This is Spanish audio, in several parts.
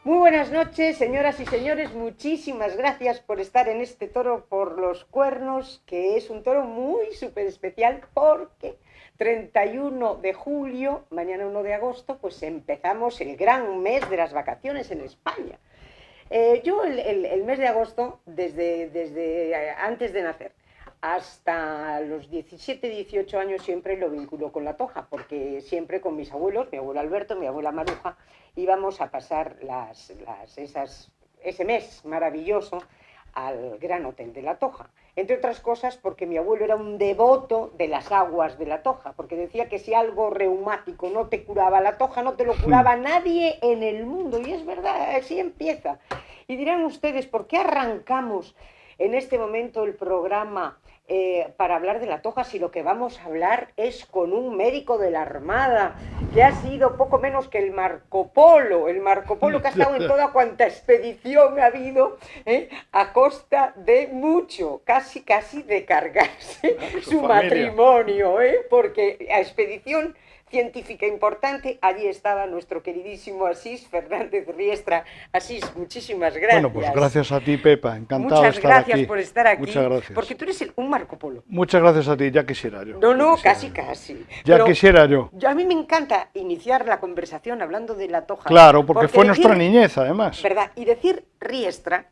Muy buenas noches, señoras y señores. Muchísimas gracias por estar en este Toro por los Cuernos, que es un toro muy súper especial porque 31 de julio, mañana 1 de agosto, pues empezamos el gran mes de las vacaciones en España. Yo el mes de agosto, desde antes de nacer hasta los 17, 18 años, siempre lo vinculo con la toja, porque siempre con mis abuelos, mi abuelo Alberto, mi abuela Maruja, íbamos a pasar ese mes maravilloso al Gran Hotel de la Toja. Entre otras cosas porque mi abuelo era un devoto de las aguas de la Toja, porque decía que si algo reumático no te curaba la Toja, no te lo curaba nadie en el mundo. Y es verdad, así empieza. Y dirán ustedes, ¿por qué arrancamos en este momento el programa para hablar de la Toja si lo que vamos a hablar es con un médico de la Armada que ha sido poco menos que el Marco Polo que ha estado en toda cuanta expedición ha habido a costa de mucho, casi de cargarse su matrimonio, porque a expedición científica importante, allí estaba nuestro queridísimo Asís Fernández Riestra. Asís, muchísimas gracias. Bueno, pues gracias a ti, Pepa, encantado Muchas de estar gracias aquí. por estar aquí, Muchas gracias. porque tú eres un Marco Polo. Muchas gracias a ti, ya quisiera yo. No, quisiera casi. Ya Pero quisiera yo. a mí me encanta iniciar la conversación hablando de la Toja. Claro, porque fue nuestra niñez, además. ¿Verdad? Y decir Riestra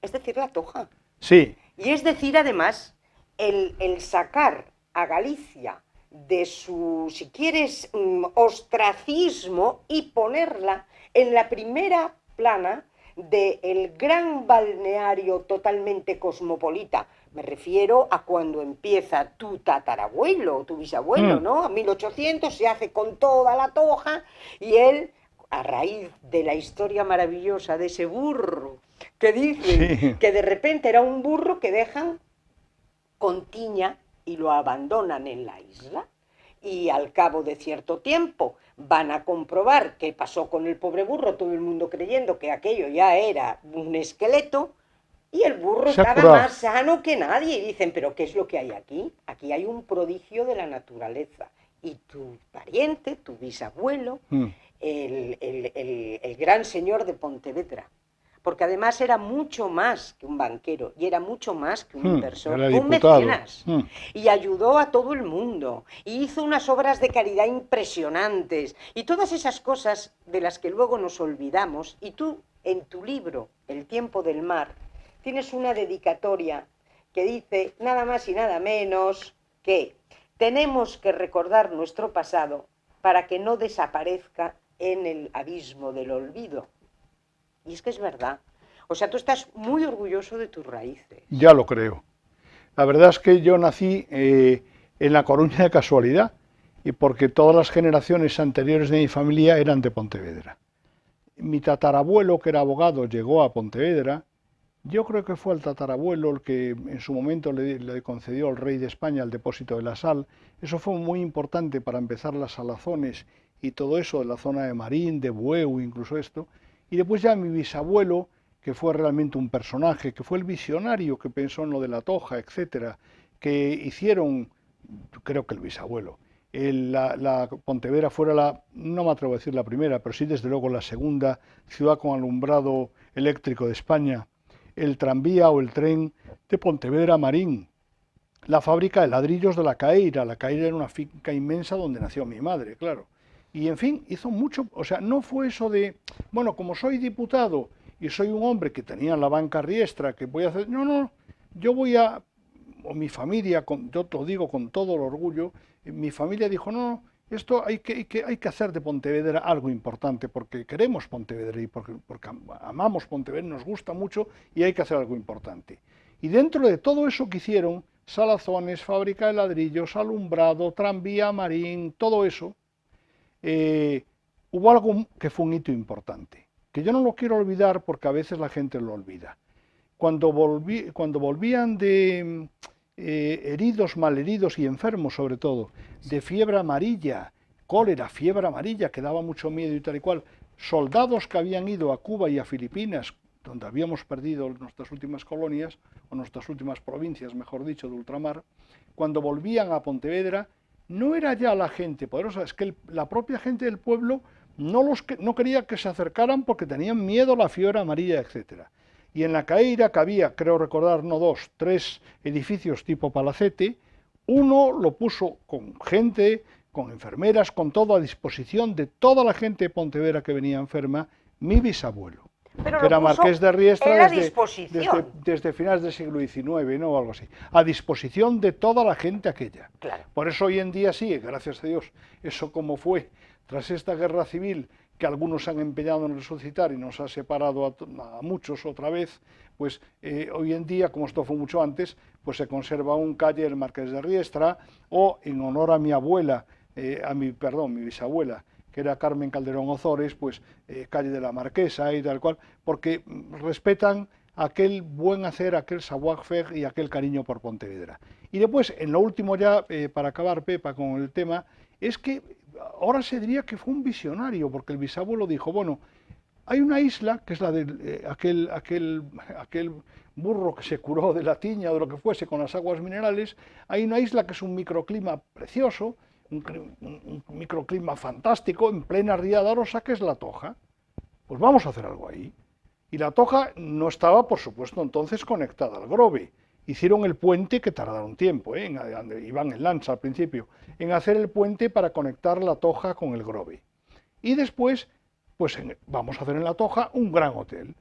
es decir la Toja. Sí. Y es decir, además, el sacar a Galicia de su, si quieres, ostracismo y ponerla en la primera plana del gran balneario totalmente cosmopolita. Me refiero a cuando empieza tu tatarabuelo, tu bisabuelo, ¿no? A 1800 se hace con toda la Toja y él, a raíz de la historia maravillosa de ese burro, que dicen que de repente era un burro que dejan con tiña y lo abandonan en la isla, y al cabo de cierto tiempo van a comprobar qué pasó con el pobre burro, todo el mundo creyendo que aquello ya era un esqueleto, y el burro estaba más sano que nadie, y dicen, ¿pero qué es lo que hay aquí? Aquí hay un prodigio de la naturaleza, y tu pariente, tu bisabuelo, el gran señor de Pontevedra, porque además era mucho más que un banquero y era mucho más que un inversor, un mecenas, y ayudó a todo el mundo, y hizo unas obras de caridad impresionantes, y todas esas cosas de las que luego nos olvidamos. Y tú, en tu libro, El tiempo del mar, tienes una dedicatoria que dice nada más y nada menos que tenemos que recordar nuestro pasado para que no desaparezca en el abismo del olvido. Y es que es verdad. O sea, tú estás muy orgulloso de tus raíces. Ya lo creo. La verdad es que yo nací en La Coruña de casualidad, y porque todas las generaciones anteriores de mi familia eran de Pontevedra. Mi tatarabuelo, que era abogado, llegó a Pontevedra. Yo creo que fue el tatarabuelo el que en su momento le concedió al rey de España el depósito de la sal. Eso fue muy importante para empezar las salazones y todo eso de la zona de Marín, de Bueu, incluso esto. Y después ya mi bisabuelo, que fue realmente un personaje, que fue el visionario que pensó en lo de la Toja, etcétera, que hicieron, creo que el bisabuelo, la Pontevedra fuera no me atrevo a decir la primera, pero sí desde luego la segunda ciudad con alumbrado eléctrico de España, el tranvía o el tren de Pontevedra a Marín, la fábrica de ladrillos de La Caeira era una finca inmensa donde nació mi madre, claro. Y en fin, hizo mucho, o sea, no fue eso de, bueno, como soy diputado y soy un hombre que tenía la banca Riestra, que voy a hacer, no, yo voy a, o mi familia, yo te lo digo con todo el orgullo, mi familia dijo, no, esto hay que hacer de Pontevedra algo importante, porque queremos Pontevedra y porque amamos Pontevedra, nos gusta mucho y hay que hacer algo importante. Y dentro de todo eso que hicieron, salazones, fábrica de ladrillos, alumbrado, tranvía, Marín, todo eso, hubo algo que fue un hito importante, que yo no lo quiero olvidar porque a veces la gente lo olvida. Cuando volvían de heridos, malheridos y enfermos sobre todo, de fiebre amarilla, cólera, fiebre amarilla, que daba mucho miedo y tal y cual, soldados que habían ido a Cuba y a Filipinas, donde habíamos perdido nuestras últimas colonias, o nuestras últimas provincias, mejor dicho, de ultramar, cuando volvían a Pontevedra, no era ya la gente poderosa, es que la propia gente del pueblo no quería que se acercaran porque tenían miedo a la fiebre amarilla, etcétera. Y en la Caeira, que había, creo recordar, no dos, tres edificios tipo palacete, uno lo puso con gente, con enfermeras, con todo a disposición de toda la gente de Pontevedra que venía enferma, mi bisabuelo, Pero que lo era puso marqués de Riestra en la disposición. desde finales del siglo XIX, ¿no? O algo así, a disposición de toda la gente aquella. Claro. Por eso hoy en día sí, gracias a Dios, eso como fue tras esta guerra civil, que algunos se han empeñado en resucitar y nos ha separado a muchos otra vez, pues hoy en día, como esto fue mucho antes, pues se conserva un calle del Marqués de Riestra, o en honor a mi abuela, mi bisabuela, que era Carmen Calderón Ozores, pues calle de la Marquesa y tal cual, porque respetan aquel buen hacer, aquel savoir-faire y aquel cariño por Pontevedra. Y después, en lo último ya, para acabar, Pepa, con el tema, es que ahora se diría que fue un visionario, porque el bisabuelo dijo, bueno, hay una isla, que es la de aquel burro que se curó de la tiña o de lo que fuese con las aguas minerales, hay una isla que es un microclima precioso, un microclima fantástico, en plena Ría de Arosa, que es La Toja. Pues vamos a hacer algo ahí. Y La Toja no estaba, por supuesto, entonces conectada al Grove. Hicieron el puente, que tardaron tiempo, iban en lancha al principio, en hacer el puente para conectar La Toja con el Grove. Y después, pues vamos a hacer en La Toja un gran hotel.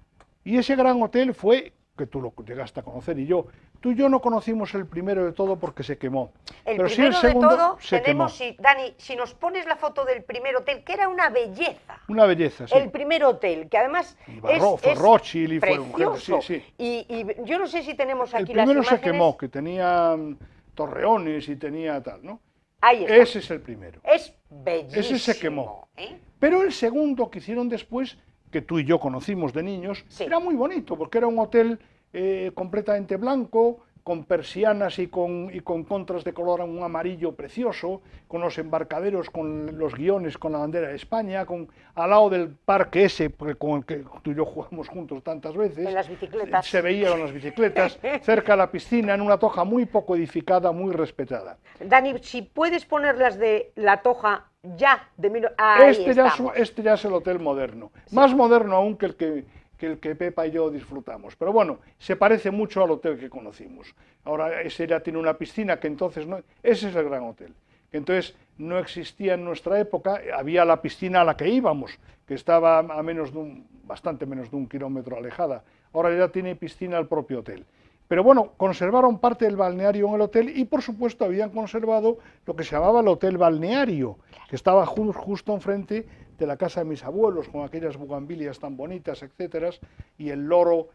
Y ese gran hotel fue, que tú lo llegaste a conocer y yo, tú y yo no conocimos el primero de todo porque se quemó. Pero sí el segundo de todo, tenemos, Dani, si nos pones la foto del primer hotel, que era una belleza. Una belleza, sí. El primer hotel, que además fue Rothschild y precioso. Sí. Y yo no sé si tenemos aquí las imágenes. El primero se quemó, que tenía torreones y tenía tal, ¿no? Ahí está. Ese es el primero. Es bellísimo. Ese se quemó. Pero el segundo que hicieron después, que tú y yo conocimos de niños, sí, era muy bonito, porque era un hotel completamente blanco, con persianas y con contras de color, un amarillo precioso, con los embarcaderos, con los guiones, con la bandera de España, al lado del parque ese con el que tú y yo jugamos juntos tantas veces. En las bicicletas. Se veían las bicicletas, cerca de la piscina, en una Toja muy poco edificada, muy respetada. Dani, si puedes poner las de La Toja ya, este ya es el hotel moderno, sí, más moderno aún que el que Pepa y yo disfrutamos. Pero bueno, se parece mucho al hotel que conocimos. Ahora ese ya tiene una piscina que entonces no... Ese es el gran hotel, que entonces no existía en nuestra época. Había la piscina a la que íbamos, que estaba a bastante menos de 1 kilómetro alejada. Ahora ya tiene piscina el propio hotel. Pero bueno, conservaron parte del balneario en el hotel y por supuesto habían conservado lo que se llamaba el hotel balneario, que estaba justo enfrente de la casa de mis abuelos, con aquellas bugambilias tan bonitas, etcétera, y el loro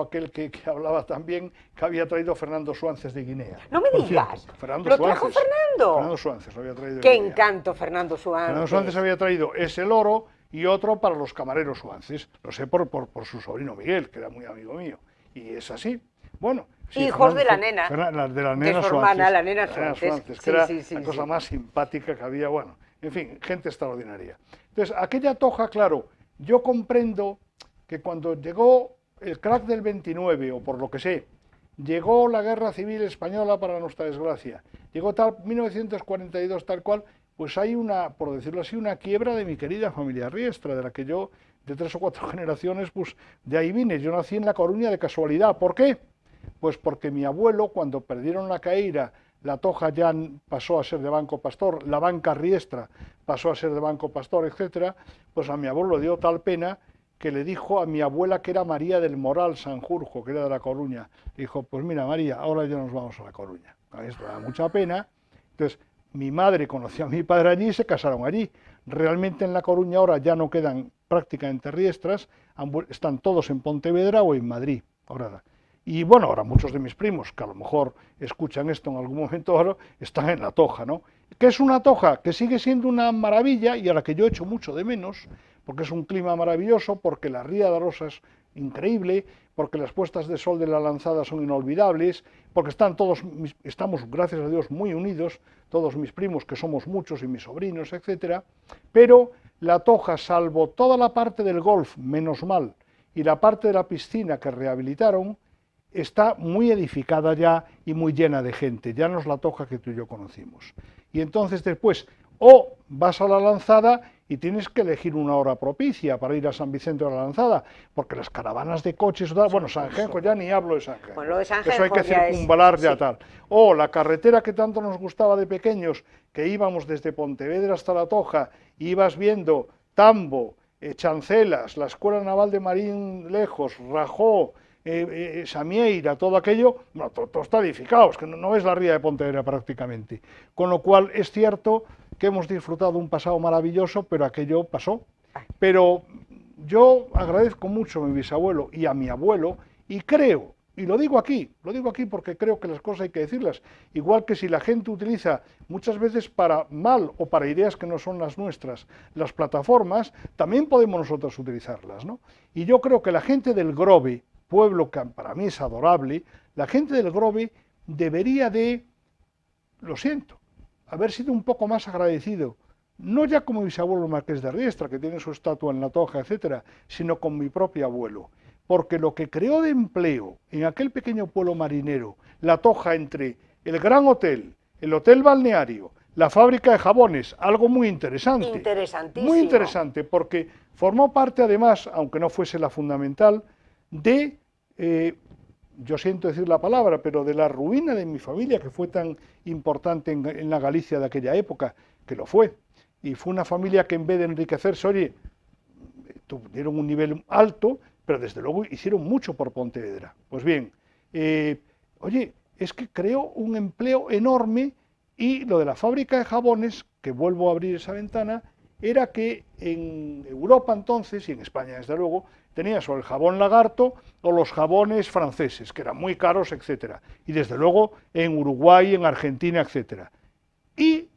aquel que hablaba también, que había traído Fernando Suances de Guinea. No me digas, ¿lo trajo Fernando? Fernando Suances lo había traído. ¡Qué encanto, Fernando Suances! Fernando Suances había traído ese loro y otro para los camareros Suances, lo sé por su sobrino Miguel, que era muy amigo mío, y es así. Bueno, sí, hijos de la nena, de la nena su hermana, la nena Suances, que era la cosa más simpática que había, bueno, en fin, gente extraordinaria. Entonces, aquella Toja, claro, yo comprendo que cuando llegó el crack del 29, o por lo que sé, llegó la Guerra Civil Española, para nuestra desgracia, llegó 1942 tal cual, pues hay por decirlo así, una quiebra de mi querida familia Riestra, de la que yo, de 3 o 4 generaciones, pues de ahí vine. Yo nací en La Coruña de casualidad. ¿Por qué? Pues porque mi abuelo, cuando perdieron la Caeira, La Toja ya pasó a ser de Banco Pastor, la Banca Riestra pasó a ser de Banco Pastor, etcétera, pues a mi abuelo le dio tal pena que le dijo a mi abuela, que era María del Moral Sanjurjo, que era de La Coruña, dijo, pues mira María, ahora ya nos vamos a La Coruña. A esto da mucha pena. Entonces, mi madre conoció a mi padre allí y se casaron allí. Realmente en La Coruña ahora ya no quedan prácticamente riestras, están todos en Pontevedra o en Madrid. Y bueno, ahora muchos de mis primos, que a lo mejor escuchan esto en algún momento ahora, están en La Toja, ¿no? Que es una Toja que sigue siendo una maravilla y a la que yo echo mucho de menos, porque es un clima maravilloso, porque la Ría de Arosa es increíble, porque las puestas de sol de la Lanzada son inolvidables, porque estamos, gracias a Dios, muy unidos, todos mis primos, que somos muchos, y mis sobrinos, etcétera. Pero La Toja, salvo toda la parte del golf, menos mal, y la parte de la piscina que rehabilitaron, está muy edificada ya y muy llena de gente, ya no es La Toja que tú y yo conocimos. Y entonces después, o vas a la Lanzada y tienes que elegir una hora propicia para ir a San Vicente de la Lanzada, porque las caravanas de coches, bueno, Sanjenjo, ya ni hablo de Sanjenjo, bueno, lo de Sanjenjo eso hay que circunvalar ya tal. O la carretera que tanto nos gustaba de pequeños, que íbamos desde Pontevedra hasta La Toja, ibas viendo Tambo, Chancelas, la Escuela Naval de Marín lejos, Rajó, Samieira, todo aquello, bueno, todo está edificado, es que no es la ría de Pontevedra prácticamente. Con lo cual es cierto que hemos disfrutado un pasado maravilloso, pero aquello pasó. Pero yo agradezco mucho a mi bisabuelo y a mi abuelo, y creo, y lo digo aquí porque creo que las cosas hay que decirlas, igual que si la gente utiliza muchas veces para mal o para ideas que no son las nuestras, las plataformas, también podemos nosotros utilizarlas, ¿no? Y yo creo que la gente del Grove, pueblo que para mí es adorable, la gente del Grove debería de, lo siento, haber sido un poco más agradecido, no ya como mi bisabuelo Marqués de Riestra, que tiene su estatua en La Toja, etcétera, sino con mi propio abuelo, porque lo que creó de empleo en aquel pequeño pueblo marinero, La Toja, entre el Gran Hotel, el Hotel Balneario, la fábrica de jabones, algo muy interesante. Interesantísimo. Muy interesante, porque formó parte además, aunque no fuese la fundamental, de, yo siento decir la palabra, pero de la ruina de mi familia, que fue tan importante en la Galicia de aquella época, que lo fue. Y fue una familia que en vez de enriquecerse, oye, tuvieron un nivel alto, pero desde luego hicieron mucho por Pontevedra. Pues bien, oye, es que creó un empleo enorme, y lo de la fábrica de jabones, que vuelvo a abrir esa ventana, era que en Europa entonces, y en España desde luego, tenías o el jabón Lagarto o los jabones franceses, que eran muy caros, etcétera. Y desde luego en Uruguay, en Argentina, etcétera. Y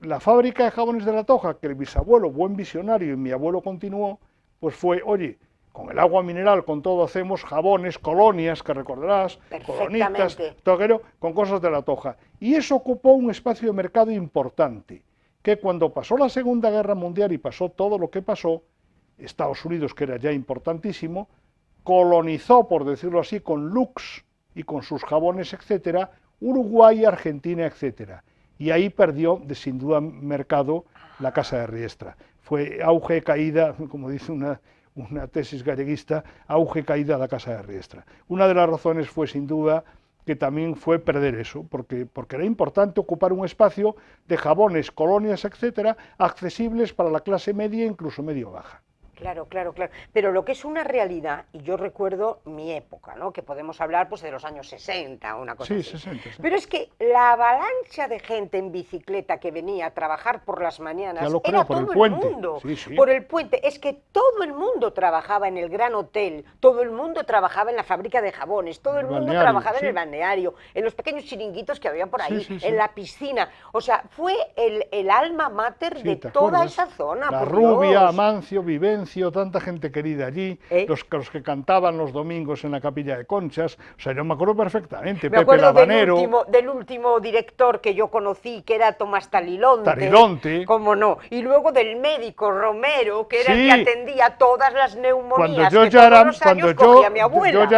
la fábrica de jabones de La Toja, que el bisabuelo, buen visionario, y mi abuelo continuó, pues fue, oye, con el agua mineral, con todo hacemos jabones, colonias, que recordarás, colonitas, toguero, con cosas de La Toja. Y eso ocupó un espacio de mercado importante, que cuando pasó la Segunda Guerra Mundial y pasó todo lo que pasó, Estados Unidos, que era ya importantísimo, colonizó, por decirlo así, con Lux y con sus jabones, etcétera, Uruguay, Argentina, etcétera. Y ahí perdió, sin duda, mercado la Casa de Riestra. Fue auge, caída, como dice una tesis galleguista, auge, caída de la Casa de Riestra. Una de las razones fue, sin duda, que también fue perder eso, porque era importante ocupar un espacio de jabones, colonias, etcétera, accesibles para la clase media e incluso medio-baja. Claro, claro, claro. Pero lo que es una realidad, y yo recuerdo mi época, ¿no? Que podemos hablar pues de los años 60 o una cosa sí, así. 60, sí. Pero es que la avalancha de gente en bicicleta que venía a trabajar por las mañanas era todo el mundo. Sí, sí. Por el puente. Es que todo el mundo trabajaba en el Gran Hotel, todo el mundo trabajaba en la fábrica de jabones, todo el mundo trabajaba en el balneario, en los pequeños chiringuitos que había por ahí, en la piscina. O sea, fue el alma mater de toda esa zona. La Rubia, Amancio, Vivencia, tanta gente querida allí, los que cantaban los domingos en la Capilla de Conchas, o sea, yo me acuerdo perfectamente, Pepe Lavanero. Del último director que yo conocí, que era Tomás Tarilonte. Cómo no, y luego del médico Romero, que era el que atendía todas las neumonías cuando yo ya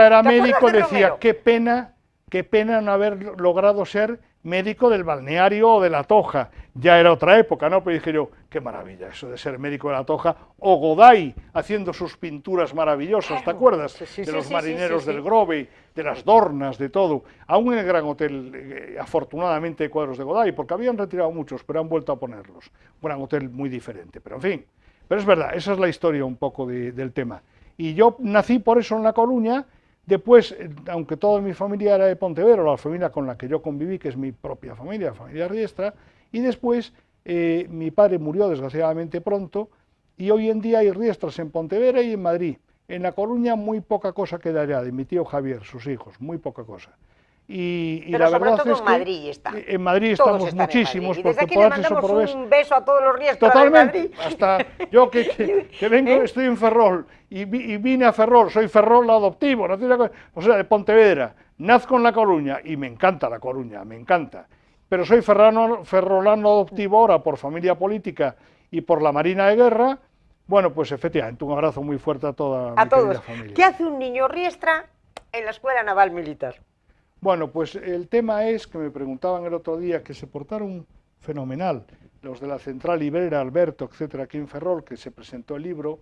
era médico, decía, qué pena no haber logrado ser médico del balneario o de La Toja. Ya era otra época, ¿no? Pero dije yo, qué maravilla eso de ser médico de La Toja. O Goday haciendo sus pinturas maravillosas, ¿te acuerdas? De los marineros del Grove, de las Dornas, de todo. Aún en el Gran Hotel, afortunadamente, hay cuadros de Goday, porque habían retirado muchos, pero han vuelto a ponerlos. Un Gran Hotel muy diferente, pero en fin. Pero es verdad, esa es la historia un poco del tema. Y yo nací por eso en La Coruña. Después, aunque toda mi familia era de Pontevedra, la familia con la que yo conviví, que es mi propia familia, la familia Riestra, y después mi padre murió desgraciadamente pronto, y hoy en día hay Riestras en Pontevedra y en Madrid. En La Coruña muy poca cosa queda ya de mi tío Javier, sus hijos, muy poca cosa. Y pero la sobre verdad todo es en que Madrid está. En Madrid estamos muchísimos, y desde porque aquí le mandamos un beso a todos los Riestras de Madrid. Hasta yo que vengo, estoy en Ferrol, y vine a Ferrol, soy Ferrol adoptivo, o sea, de Pontevedra, nazco en La Coruña, y me encanta La Coruña, me encanta, pero soy ferrolano adoptivo ahora por familia política y por la Marina de Guerra. Bueno, pues efectivamente, un abrazo muy fuerte a toda mi querida familia. ¿Qué hace un niño Riestra en la Escuela Naval Militar? Bueno, pues el tema es que me preguntaban el otro día que se portaron fenomenal. los de la central librera, Alberto, etcétera, aquí en Ferrol, que se presentó el libro,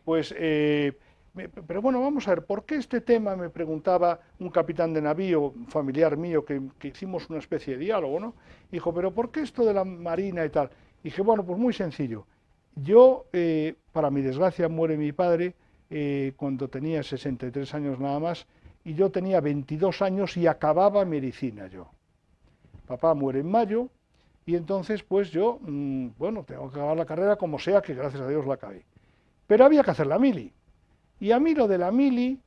pues, pero bueno, vamos a ver, ¿por qué este tema? Me preguntaba un capitán de navío, un familiar mío, que hicimos una especie de diálogo, ¿no? Dijo, pero ¿por qué esto de la marina y tal? Dije, bueno, pues muy sencillo. Yo, para mi desgracia, muere mi padre cuando tenía 63 años nada más, y yo tenía 22 años y acababa medicina yo. Papá muere en mayo, y entonces pues yo, bueno, tengo que acabar la carrera como sea, que gracias a Dios la acabé. Pero había que hacer la mili. Y a mí lo de la mili,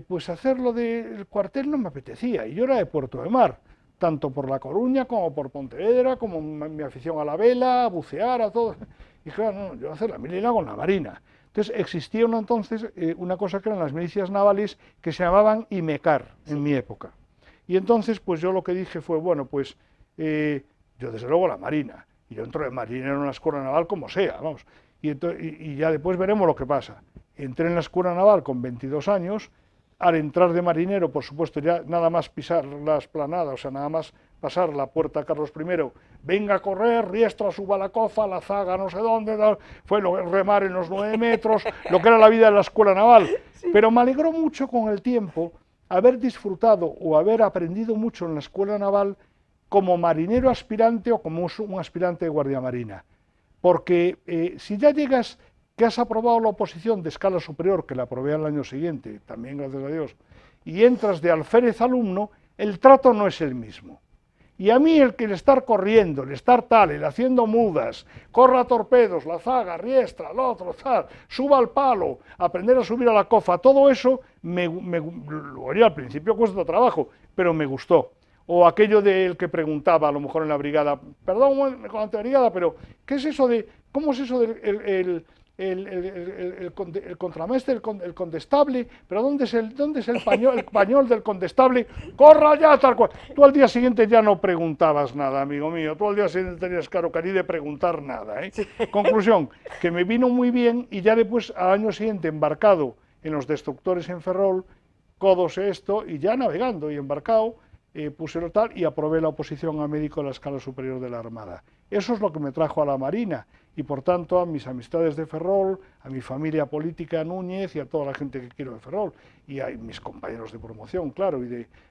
pues hacerlo del cuartel no me apetecía. Y yo era de Puerto de Mar, tanto por La Coruña como por Pontevedra, como mi afición a la vela, a bucear, a todo. Y claro, no, yo voy a hacer la mili con la marina. Entonces existía entonces una cosa que eran las milicias navales que se llamaban IMECAR en mi época. Y entonces pues yo lo que dije fue, bueno, pues yo desde luego la marina. Y yo entro de marinero en una escuela naval como sea, vamos. Y ya después veremos lo que pasa. Entré en la escuela naval con 22 años, al entrar de marinero, por supuesto, ya nada más pisar la esplanada, o sea, nada más pasar la puerta Carlos I, venga a correr, Riestra, suba la cofa, la zaga, no sé dónde, fue remar en los 9 metros, lo que era la vida de la escuela naval. Sí. Pero me alegró mucho con el tiempo haber disfrutado o haber aprendido mucho en la escuela naval como marinero aspirante o como un aspirante de guardia marina. Porque si ya llegas, que has aprobado la oposición de escala superior, que la aprobé al año siguiente, también gracias a Dios, y entras de alférez alumno, el trato no es el mismo. Y a mí el estar corriendo, el estar tal, el haciendo mudas, corra torpedos, la zaga, Riestra, el otro, tal, suba al palo, aprender a subir a la cofa, todo eso, lo haría al principio cuesta trabajo, pero me gustó. O aquello del que preguntaba, a lo mejor en la brigada, perdón, con la brigada, pero ¿qué es eso de, cómo es eso del el contramaestre, el condestable, pero ¿dónde es el pañol del condestable? ¡Corra ya! Tal cual. Tú al día siguiente ya no preguntabas nada, amigo mío. Tú al día siguiente tenías claro que ni de preguntar nada. Sí. Conclusión, que me vino muy bien y ya después, al año siguiente, embarcado en los destructores en Ferrol, codos esto, y ya navegando y embarcado, puse lo tal y aprobé la oposición a médico de la escala superior de la Armada. Eso es lo que me trajo a la Marina y por tanto a mis amistades de Ferrol, a mi familia política Núñez y a toda la gente que quiero de Ferrol y a mis compañeros de promoción, claro.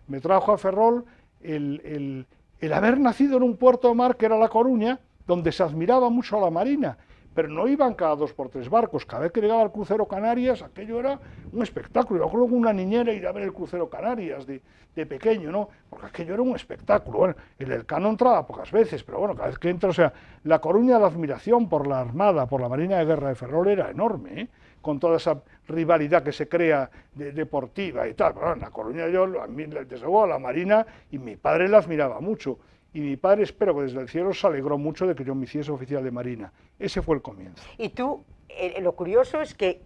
Me trajo a Ferrol el haber nacido en un puerto de mar que era La Coruña, donde se admiraba mucho a la Marina, pero no iban cada 2 por 3 barcos. Cada vez que llegaba el crucero Canarias, aquello era un espectáculo. Yo creo que una niñera ir a ver el crucero Canarias de pequeño, ¿no? Porque aquello era un espectáculo. Bueno, el Elcano entraba pocas veces, pero bueno, cada vez que entra, o sea, La Coruña, la admiración por la Armada, por la Marina de Guerra de Ferrol era enorme, ¿eh? Con toda esa rivalidad que se crea deportiva y tal. Pero en La Coruña yo, a mí, desde luego, a la Marina, y mi padre la admiraba mucho. Y mi padre, espero que desde el cielo, se alegró mucho de que yo me hiciese oficial de Marina. Ese fue el comienzo. Y tú, lo curioso es que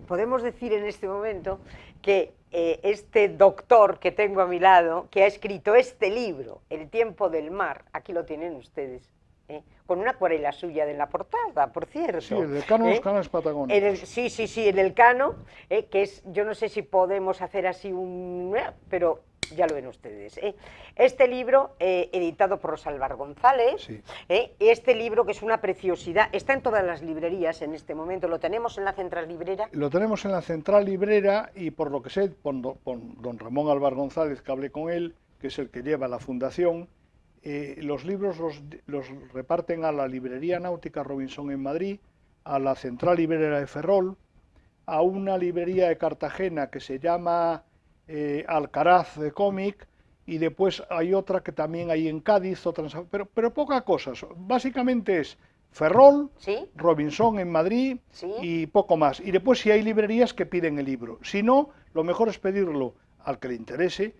podemos decir en este momento que este doctor que tengo a mi lado, que ha escrito este libro, El tiempo del mar, aquí lo tienen ustedes, con una acuarela suya de la portada, por cierto. Sí, el Elcano, los canales patagónicos. Sí, el Elcano, que es, yo no sé si podemos hacer así pero ya lo ven ustedes. Este libro, editado por Rosalbar González, sí. Este libro que es una preciosidad, está en todas las librerías en este momento, ¿lo tenemos en la central librera? Lo tenemos en la central librera y por lo que sé, con don Ramón Alvar González, que hablé con él, que es el que lleva la fundación, los libros los reparten a la librería náutica Robinson en Madrid, a la central librera de Ferrol, a una librería de Cartagena que se llama Alcaraz de cómic, y después hay otra que también hay en Cádiz, pero poca cosa. Básicamente es Ferrol, ¿sí? Robinson en Madrid, ¿sí? Y poco más. Y después si hay librerías que piden el libro. Si no, lo mejor es pedirlo al que le interese,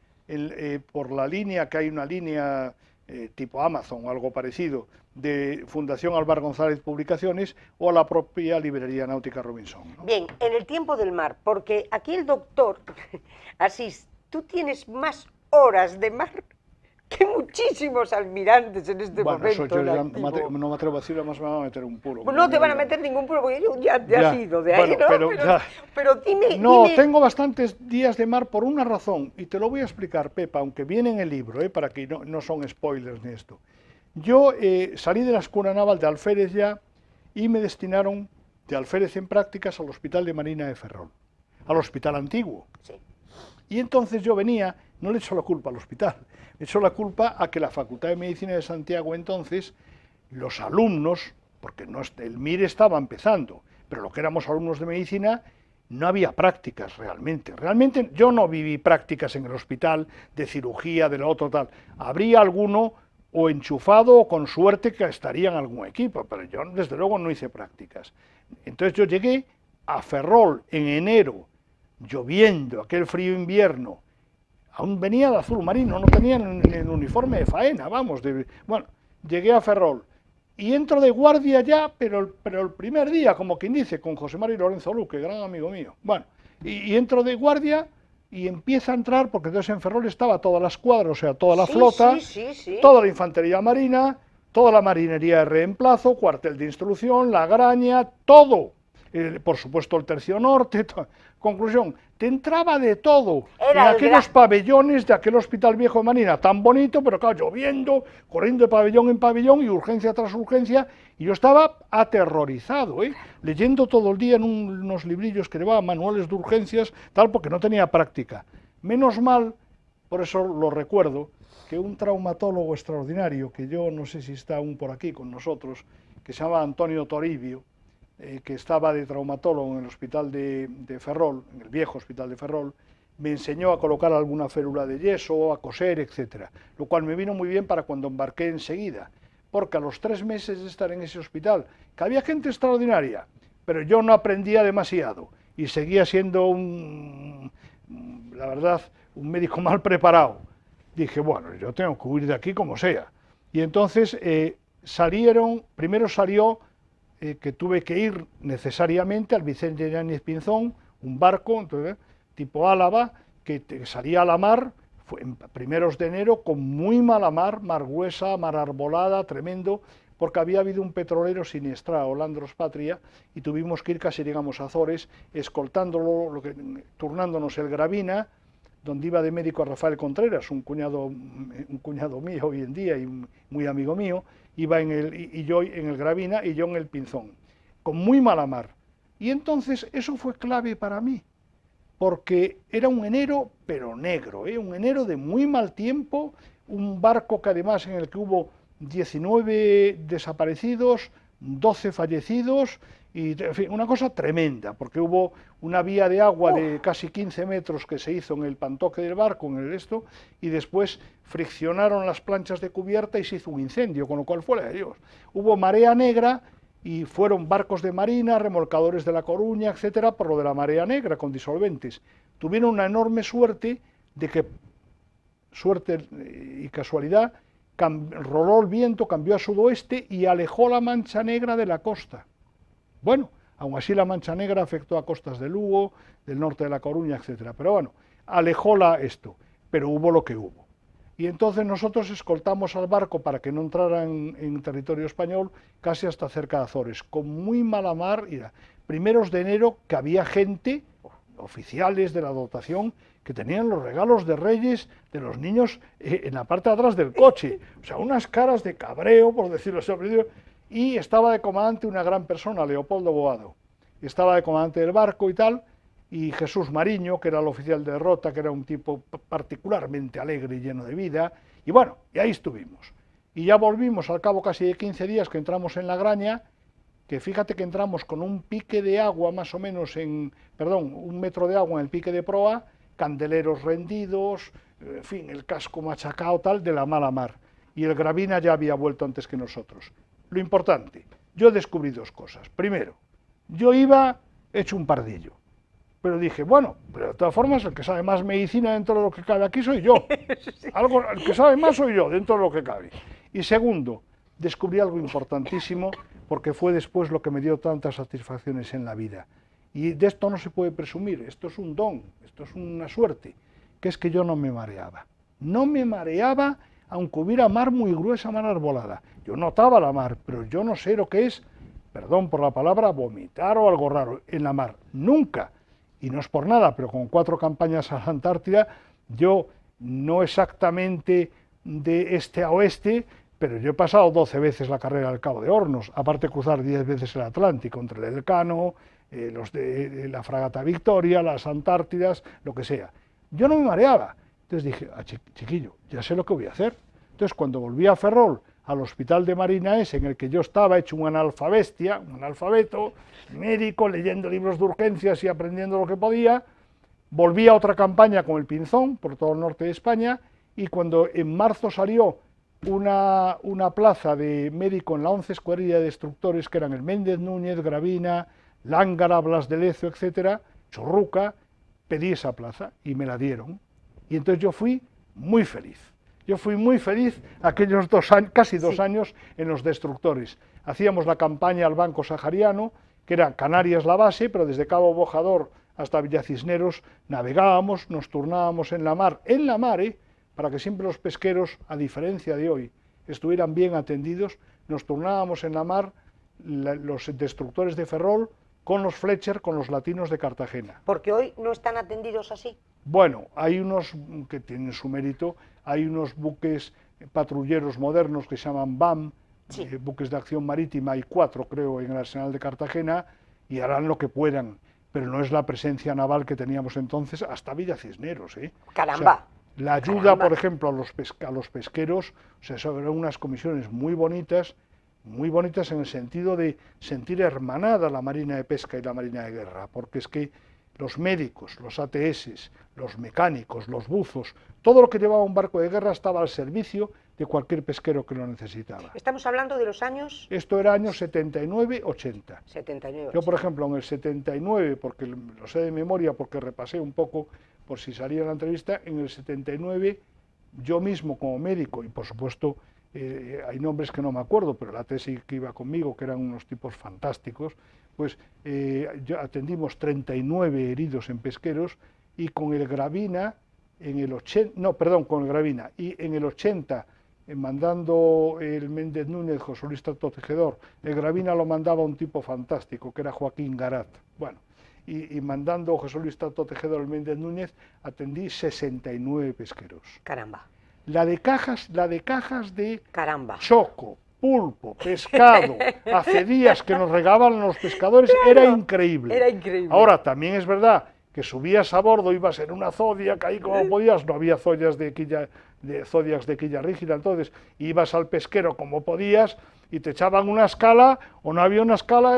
por la línea, que hay una línea tipo Amazon o algo parecido, de Fundación Alvar González Publicaciones, o a la propia librería náutica Robinson, ¿no? Bien, en el tiempo del mar, porque aquí el doctor Asís, tú tienes más horas de mar que muchísimos almirantes en este momento. Yo no me atrevo a decirlo, además me van a meter un puro. Pues no te van a meter ningún puro, porque ya te has ido de ahí, bueno, ¿no? Pero dime... No, tengo bastantes días de mar por una razón, y te lo voy a explicar, Pepa, aunque viene en el libro, para que no son spoilers ni esto. Yo salí de la Escuela Naval de Alférez ya y me destinaron de Alférez en prácticas al Hospital de Marina de Ferrol, al Hospital Antiguo. Sí. Y entonces yo venía, no le echo la culpa al hospital, le echo la culpa a que la Facultad de Medicina de Santiago entonces, los alumnos, porque no, el MIR estaba empezando, pero lo que éramos alumnos de medicina, no había prácticas realmente. Realmente yo no viví prácticas en el hospital de cirugía, de lo otro tal. Habría alguno o enchufado o con suerte que estaría en algún equipo, pero yo desde luego no hice prácticas. Entonces yo llegué a Ferrol en enero, lloviendo, aquel frío invierno, aún venía de azul marino, no tenían el uniforme de faena, vamos, bueno, llegué a Ferrol y entro de guardia ya, pero el primer día, como quien dice, con José María Lorenzo Luque, gran amigo mío, bueno, y entro de guardia y empieza a entrar, porque entonces en Ferrol estaba toda la escuadra, o sea, toda la flota, toda la infantería marina, toda la marinería de reemplazo, cuartel de instrucción, la graña, todo. Por supuesto el tercio norte, conclusión, te entraba de todo, en aquellos pabellones de aquel Hospital Viejo de Marina, tan bonito, pero claro, lloviendo, corriendo de pabellón en pabellón y urgencia tras urgencia, y yo estaba aterrorizado, leyendo todo el día en unos librillos que llevaba manuales de urgencias, tal, porque no tenía práctica. Menos mal, por eso lo recuerdo, que un traumatólogo extraordinario, que yo no sé si está aún por aquí con nosotros, que se llama Antonio Toribio, que estaba de traumatólogo en el hospital de Ferrol, en el viejo hospital de Ferrol, me enseñó a colocar alguna férula de yeso, a coser, etcétera, lo cual me vino muy bien para cuando embarqué enseguida, porque a los 3 meses de estar en ese hospital, que había gente extraordinaria, pero yo no aprendía demasiado y seguía siendo la verdad, un médico mal preparado. Dije, bueno, yo tengo que huir de aquí como sea. Y entonces primero salió que tuve que ir necesariamente al Vicente Yáñez Pinzón, un barco entonces, tipo Álava, que salía a la mar, fue en primeros de enero, con muy mala mar, mar gruesa, mar arbolada, tremendo, porque había habido un petrolero siniestrado, Holandros Patria, y tuvimos que ir, casi llegamos a Azores, escoltándolo, turnándonos el Gravina, donde iba de médico a Rafael Contreras, un cuñado mío hoy en día y muy amigo mío, iba yo en el Gravina y yo en el Pinzón, con muy mala mar. Y entonces eso fue clave para mí, porque era un enero, pero negro, un enero de muy mal tiempo, un barco que además en el que hubo 19 desaparecidos, 12 fallecidos, y en fin, una cosa tremenda, porque hubo una vía de agua de casi 15 metros que se hizo en el pantoque del barco, en el esto, y después friccionaron las planchas de cubierta y se hizo un incendio, con lo cual fue la de Dios. Hubo marea negra y fueron barcos de marina, remolcadores de La Coruña, etcétera, por lo de la marea negra, con disolventes. Tuvieron una enorme suerte de que, suerte y casualidad, roló el viento, cambió a sudoeste y alejó la mancha negra de la costa. Bueno, aún así la mancha negra afectó a costas de Lugo, del norte de La Coruña, etcétera. Pero bueno, alejó esto, pero hubo lo que hubo. Y entonces nosotros escoltamos al barco para que no entrara en territorio español casi hasta cerca de Azores, con muy mala mar. Primeros de enero, que había gente, oficiales de la dotación, que tenían los regalos de Reyes de los niños en la parte de atrás del coche. O sea, unas caras de cabreo, por decirlo así. Y estaba de comandante una gran persona, Leopoldo Boado. Estaba de comandante del barco y tal, y Jesús Mariño, que era el oficial de rota, que era un tipo particularmente alegre y lleno de vida, y bueno, y ahí estuvimos. Y ya volvimos al cabo casi de 15 días que entramos en la Graña, que fíjate que entramos con un pique de agua más o menos un metro de agua en el pique de proa, candeleros rendidos, en fin, el casco machacado tal, de la mala mar. Y el Gravina ya había vuelto antes que nosotros. Lo importante, yo descubrí 2 cosas. Primero, yo iba hecho un pardillo, pero dije, bueno, pero de todas formas el que sabe más medicina dentro de lo que cabe aquí soy yo. El que sabe más soy yo dentro de lo que cabe. Y segundo, descubrí algo importantísimo, porque fue después lo que me dio tantas satisfacciones en la vida. Y de esto no se puede presumir, esto es un don, esto es una suerte, que es que yo no me mareaba. No me mareaba aunque hubiera mar muy gruesa, mar arbolada. Yo notaba la mar, pero yo no sé lo que es, perdón por la palabra, vomitar o algo raro en la mar. Nunca. Y no es por nada, pero con 4 campañas a la Antártida, yo no exactamente de este a oeste, pero yo he pasado 12 veces la carrera del Cabo de Hornos, aparte de cruzar 10 veces el Atlántico, entre el Elcano, los de la fragata Victoria, las Antártidas, lo que sea. Yo no me mareaba. Entonces dije, chiquillo, ya sé lo que voy a hacer. Entonces cuando volví a Ferrol, al hospital de Marina ese, en el que yo estaba hecho un analfabestia, un analfabeto, médico, leyendo libros de urgencias y aprendiendo lo que podía, volví a otra campaña con el Pinzón, por todo el norte de España, y cuando en marzo salió una plaza de médico en la 11 Escuadrilla de Destructores, que eran el Méndez Núñez, Gravina, Lángara, Blas de Lezo, etcétera, Chorruca, pedí esa plaza y me la dieron. Y entonces yo fui muy feliz. Yo fui muy feliz aquellos 2 años, casi 2 años en los Destructores. Hacíamos la campaña al Banco Sahariano, que era Canarias la base, pero desde Cabo Bojador hasta Villacisneros navegábamos, nos turnábamos en la mar, para que siempre los pesqueros, a diferencia de hoy, estuvieran bien atendidos, nos turnábamos en la mar los Destructores de Ferrol con los Fletcher, con los latinos de Cartagena. Porque hoy no están atendidos así. Bueno, hay unos que tienen su mérito, hay unos buques patrulleros modernos que se llaman BAM, sí, buques de acción marítima, hay 4 creo en el arsenal de Cartagena, y harán lo que puedan, pero no es la presencia naval que teníamos entonces hasta Villacisneros. Caramba. O sea, la ayuda, por ejemplo, a los pesqueros, o sea, son unas comisiones muy bonitas en el sentido de sentir hermanada la Marina de Pesca y la Marina de Guerra, porque es que los médicos, los ATS, los mecánicos, los buzos, todo lo que llevaba un barco de guerra estaba al servicio de cualquier pesquero que lo necesitaba. Estamos hablando de los años... Esto era años 79-80. 79-80. Yo, por ejemplo, en el 79, porque lo sé de memoria, porque repasé un poco por si salía en la entrevista, en el 79 yo mismo como médico, y por supuesto hay nombres que no me acuerdo, pero la tesis que iba conmigo, que eran unos tipos fantásticos, pues atendimos 39 heridos en pesqueros, y con el Gravina, con el Gravina, y en el 80, mandando el Méndez Núñez, José Luis Tato Tejedor, el Gravina lo mandaba un tipo fantástico, que era Joaquín Garat, bueno, y mandando José Luis Tato Tejedor el Méndez Núñez, atendí 69 pesqueros. Caramba. La de cajas de Caramba. choco, pulpo, pescado, hace días que nos regaban los pescadores, claro, era increíble. Era increíble. Ahora, también es verdad que subías a bordo, ibas en una Zodiac, ahí como podías, no había Zodiacs de quilla rígida, entonces ibas al pesquero como podías y te echaban una escala, o no había una escala,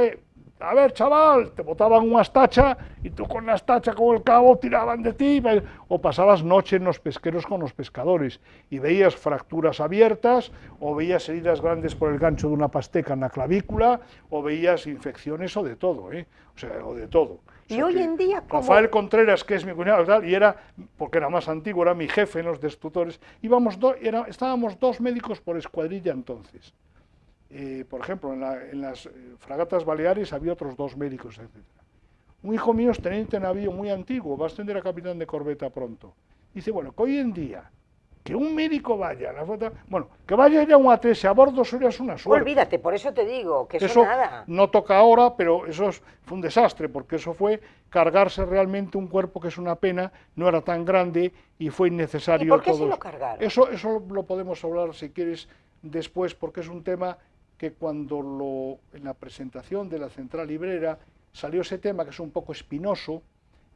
a ver chaval, te botaban una estacha y tú con la estacha con el cabo tiraban de ti, o pasabas noche en los pesqueros con los pescadores y veías fracturas abiertas, o veías heridas grandes por el gancho de una pasteca en la clavícula, o veías infecciones o de todo, o sea, o de todo. Y hoy en día, ¿cómo? Rafael Contreras, que es mi cuñado, tal, y era, porque era más antiguo, era mi jefe en los Destructores, estábamos 2 médicos por escuadrilla entonces. Por ejemplo, en las fragatas Baleares había otros 2 médicos, etc. Un hijo mío es teniente de navío muy antiguo, va a ascender a capitán de corbeta pronto. Dice, bueno, que hoy en día, que un médico vaya a la flota, bueno, que vaya ya un ATS a bordo, eso ya es una suerte. Olvídate, por eso te digo, que eso nada. No toca ahora, pero eso fue un desastre, porque eso fue cargarse realmente un cuerpo que es una pena, no era tan grande y fue innecesario. ¿Y por qué se lo cargaron? Eso lo podemos hablar, si quieres, después, porque es un tema que cuando en la presentación de la Central Librera salió ese tema, que es un poco espinoso,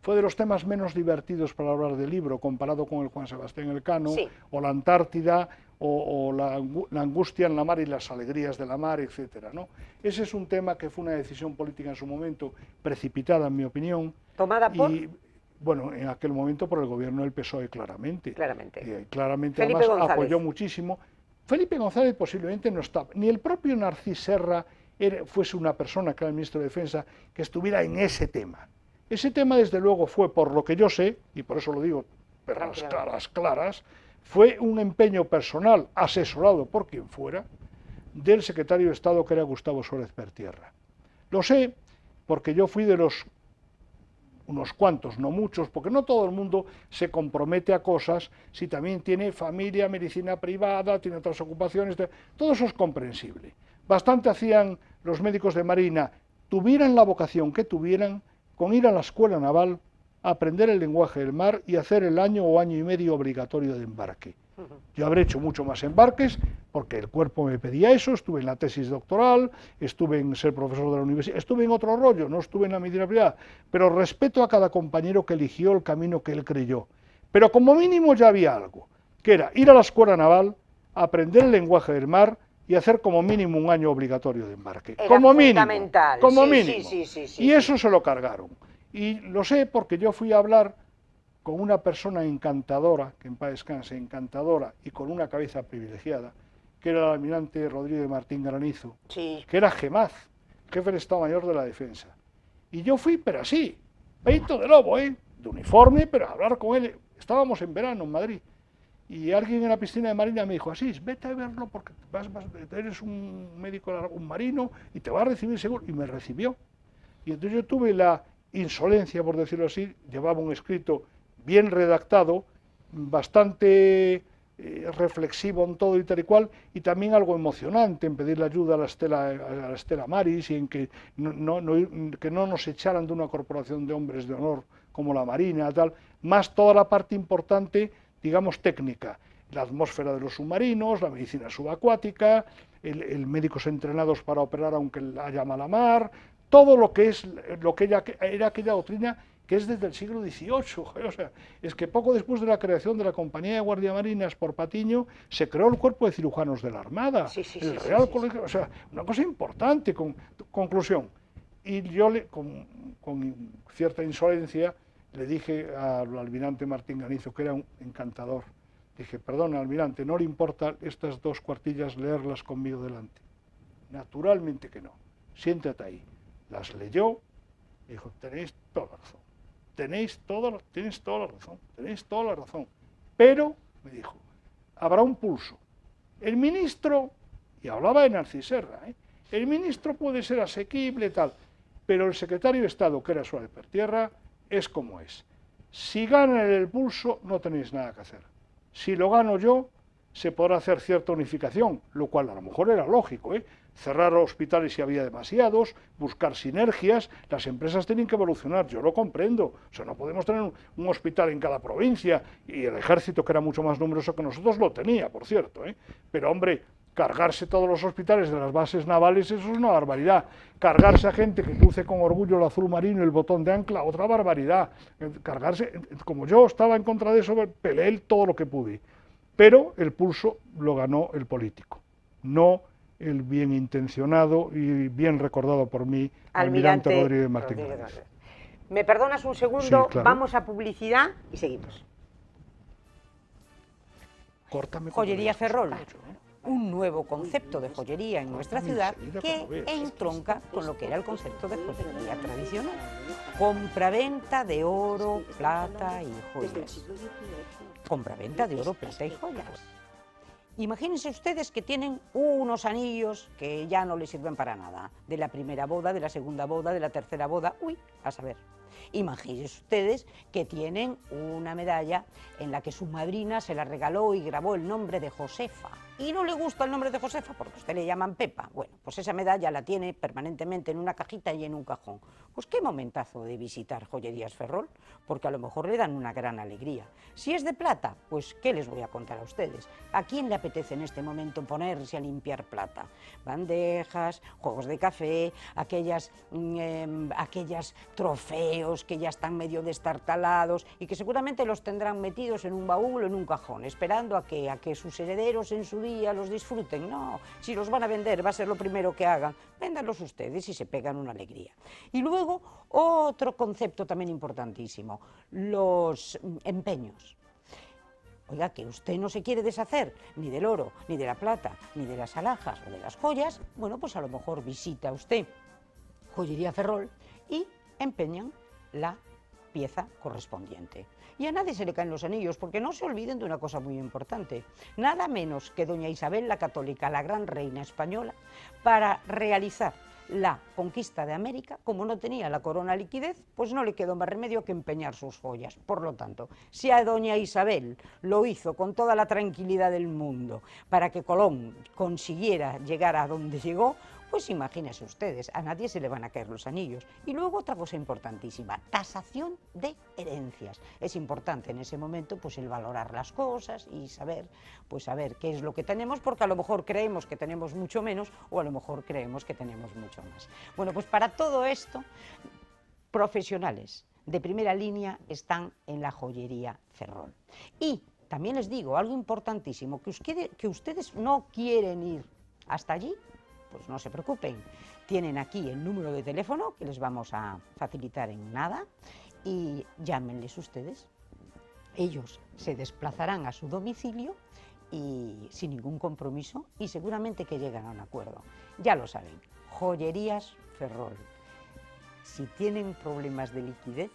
fue de los temas menos divertidos para hablar del libro, comparado con el Juan Sebastián Elcano, sí, o la Antártida, o la angustia en la mar y las alegrías de la mar, etcétera, ¿no? Ese es un tema que fue una decisión política en su momento, precipitada en mi opinión. ¿Tomada por? Y, bueno, en aquel momento por el gobierno del PSOE, claramente. Claramente. Además, apoyó muchísimo. Felipe González posiblemente no estaba, ni el propio Narcís Serra fuese una persona, que era el ministro de Defensa, que estuviera en ese tema. Ese tema, desde luego, fue, por lo que yo sé, y por eso lo digo, pero las claras, fue un empeño personal, asesorado por quien fuera, del secretario de Estado, que era Gustavo Suárez Pertierra. Lo sé porque yo fui de unos cuantos, no muchos, porque no todo el mundo se compromete a cosas si también tiene familia, medicina privada, tiene otras ocupaciones, todo eso es comprensible. Bastante hacían los médicos de Marina, tuvieran la vocación que tuvieran, con ir a la escuela naval, aprender el lenguaje del mar y hacer el año o año y medio obligatorio de embarque. Yo habré hecho mucho más embarques, porque el cuerpo me pedía eso, estuve en la tesis doctoral, estuve en ser profesor de la universidad, estuve en otro rollo, no estuve en la medicina privada, pero respeto a cada compañero que eligió el camino que él creyó. Pero como mínimo ya había algo, que era ir a la escuela naval, aprender el lenguaje del mar y hacer como mínimo un año obligatorio de embarque. Era como fundamental. Como Sí, mínimo. Sí, y eso se lo cargaron. Y lo sé porque yo fui a hablar con una persona encantadora, que en paz descanse, encantadora, y con una cabeza privilegiada, que era el almirante Rodríguez de Martín Granizo, sí. que era GEMAZ, jefe de Estado Mayor de la Defensa. Y yo fui, pero así, peito de lobo, de uniforme, pero a hablar con él. Estábamos en verano en Madrid, y alguien en la piscina de Marina me dijo, Asís, vete a verlo porque eres un médico, un marino, y te va a recibir seguro. Y me recibió. Y entonces yo tuve la insolencia, por decirlo así, llevaba un escrito bien redactado, bastante reflexivo en todo y tal y cual, y también algo emocionante en pedirle ayuda a la Stella Maris y en que que no nos echaran de una corporación de hombres de honor como la Marina, tal, más toda la parte importante, digamos, técnica, la atmósfera de los submarinos, la medicina subacuática, el médicos entrenados para operar aunque haya mala mar, todo lo que era aquella doctrina que es desde el siglo XVIII. O sea, es que poco después de la creación de la Compañía de Guardiamarinas por Patiño, se creó el Cuerpo de Cirujanos de la Armada, el Real Colegio, o sea, una cosa importante. Conclusión. Y yo, con cierta insolencia, le dije al almirante Martín Granizo, que era un encantador, dije, perdona, almirante, ¿no le importa estas 2 cuartillas leerlas conmigo delante? Naturalmente que no, siéntate ahí. Las leyó y dijo, tenéis toda la razón. Tenéis toda la razón. Pero, me dijo, habrá un pulso. El ministro, y hablaba de Narcís Serra, el ministro puede ser asequible, tal, pero el secretario de Estado, que era Suárez Pertierra, es como es. Si ganan el pulso, no tenéis nada que hacer. Si lo gano yo, se podrá hacer cierta unificación, lo cual a lo mejor era lógico, cerrar hospitales si había demasiados, buscar sinergias, las empresas tienen que evolucionar, yo lo comprendo, o sea, no podemos tener un hospital en cada provincia, y el ejército, que era mucho más numeroso que nosotros, lo tenía, por cierto, pero hombre, cargarse todos los hospitales de las bases navales, eso es una barbaridad, cargarse a gente que cruce con orgullo el azul marino y el botón de ancla, otra barbaridad, cargarse, como yo estaba en contra de eso, peleé todo lo que pude, pero el pulso lo ganó el político, no el bien intencionado y bien recordado por mí, almirante Rodríguez Martín. ¿Me perdonas un segundo? Sí, claro. Vamos a publicidad y seguimos. Córtame. Joyería Ferrol, un nuevo concepto de joyería en nuestra ciudad que entronca con lo que era el concepto de joyería tradicional. Compra-venta de oro, plata y joyas. Compra-venta de oro, plata y joyas. Imagínense ustedes que tienen unos anillos que ya no les sirven para nada, de la primera boda, de la segunda boda, de la tercera boda, a saber. Imagínense ustedes que tienen una medalla en la que su madrina se la regaló y grabó el nombre de Josefa. Y no le gusta el nombre de Josefa porque a usted le llaman Pepa. Bueno, pues esa medalla la tiene permanentemente en una cajita y en un cajón. Pues qué momentazo de visitar Joyerías Ferrol, porque a lo mejor le dan una gran alegría. Si es de plata, pues ¿qué les voy a contar a ustedes? ¿A quién le apetece en este momento ponerse a limpiar plata? Bandejas, juegos de café, aquellos trofeos que ya están medio destartalados y que seguramente los tendrán metidos en un baúl o en un cajón, esperando a que sus herederos en su día los disfruten. No, si los van a vender va a ser lo primero que hagan, véndanlos ustedes y se pegan una alegría. Y luego otro concepto también importantísimo, los empeños. Oiga, que usted no se quiere deshacer ni del oro, ni de la plata, ni de las alhajas o de las joyas, bueno, pues a lo mejor visita usted Joyería Ferrol y empeñan la pieza correspondiente. Y a nadie se le caen los anillos, porque no se olviden de una cosa muy importante. Nada menos que doña Isabel la Católica, la gran reina española, para realizar la conquista de América, como no tenía la corona liquidez, pues no le quedó más remedio que empeñar sus joyas. Por lo tanto, si a doña Isabel lo hizo con toda la tranquilidad del mundo para que Colón consiguiera llegar a donde llegó, Pues imagínense ustedes, a nadie se le van a caer los anillos. Y luego otra cosa importantísima, tasación de herencias. Es importante en ese momento pues el valorar las cosas y saber qué es lo que tenemos, porque a lo mejor creemos que tenemos mucho menos o a lo mejor creemos que tenemos mucho más. Bueno, pues para todo esto, profesionales de primera línea están en la joyería Ferrol. Y también les digo algo importantísimo, que ustedes no quieren ir hasta allí, pues no se preocupen. Tienen aquí el número de teléfono que les vamos a facilitar en nada y llámenles ustedes. Ellos se desplazarán a su domicilio y sin ningún compromiso y seguramente que llegan a un acuerdo. Ya lo saben, Joyerías Ferrol. Si tienen problemas de liquidez,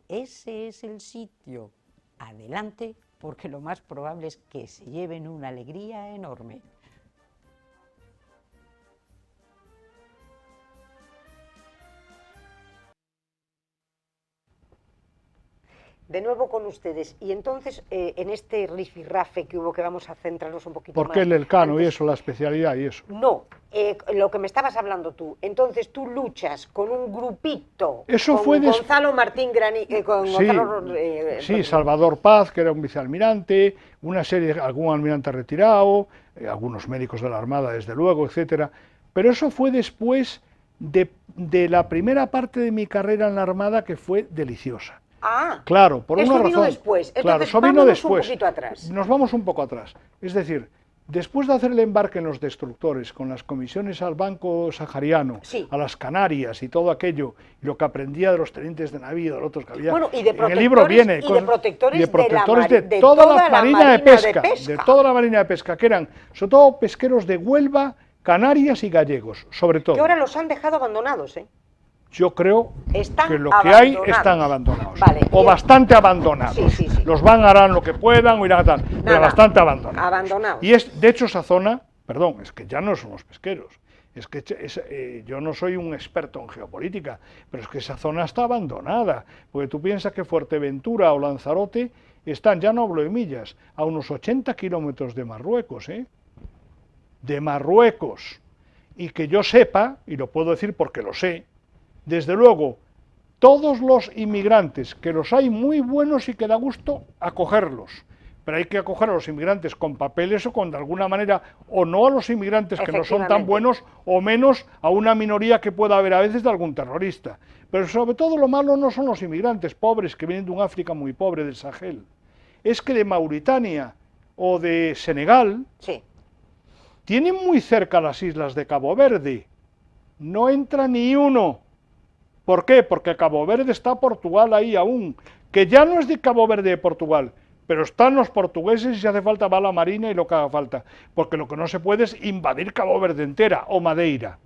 ese es el sitio. Adelante, porque lo más probable es que se lleven una alegría enorme. De nuevo con ustedes. Y entonces, en este rifirrafe que hubo, que vamos a centrarnos un poquito más. ¿Por qué el Elcano antes, y eso, la especialidad y eso? No, lo que me estabas hablando tú. Entonces tú luchas con un grupito, Eso con fue Gonzalo Martín con Sí, Gonzalo, sí, Salvador Paz, que era un vicealmirante, una serie, algún almirante retirado, algunos médicos de la Armada, desde luego, etcétera. Pero eso fue después de la primera parte de mi carrera en la Armada, que fue deliciosa. Ah, Claro, por una razón. vino después. Entonces, Claro, eso vino vámonos después. un poquito atrás. Nos vamos un poco atrás. Es decir, después de hacer el embarque en los destructores, con las comisiones al Banco Sahariano, Sí. a las Canarias y todo aquello, y lo que aprendía de los tenientes de navío, de los otros que había. Bueno, y de en el libro protectores- viene y de cosas- protectores y de de la protectores mari- de de toda toda la la marina de marina de pesca, pesca. de toda la marina de pesca, que eran sobre todo pesqueros de Huelva, Canarias y gallegos, sobre todo. Que ahora los han dejado abandonados, ¿eh? Yo creo Están que lo que hay abandonados. están abandonados. Vale, O y- bastante abandonados. Sí, sí, sí. Los van, harán lo que puedan o irán a tal, pero Nada, bastante abandonados. abandonados. Y de hecho esa zona, perdón, es que ya no somos pesqueros. Es que yo no soy un experto en geopolítica, pero es que esa zona está abandonada. Porque tú piensas que Fuerteventura o Lanzarote están, ya no hablo de millas, a unos 80 kilómetros de Marruecos, ¿eh? De Marruecos. Y que yo sepa, y lo puedo decir porque lo sé, desde luego, todos los inmigrantes, que los hay muy buenos y que da gusto acogerlos, pero hay que acoger a los inmigrantes con papeles o con de alguna manera, o no a los inmigrantes que no son tan Efectivamente. buenos, o menos a una minoría que pueda haber a veces de algún terrorista. Pero sobre todo lo malo no son los inmigrantes pobres que vienen de un África muy pobre, del Sahel. Es que de Mauritania o de Senegal Sí. tienen muy cerca las islas de Cabo Verde. No entra ni uno. ¿Por qué? Porque Cabo Verde está Portugal ahí aún, que ya no es de Cabo Verde de Portugal, pero están los portugueses y si hace falta va la marina y lo que haga falta, porque lo que no se puede es invadir Cabo Verde entera o Madeira.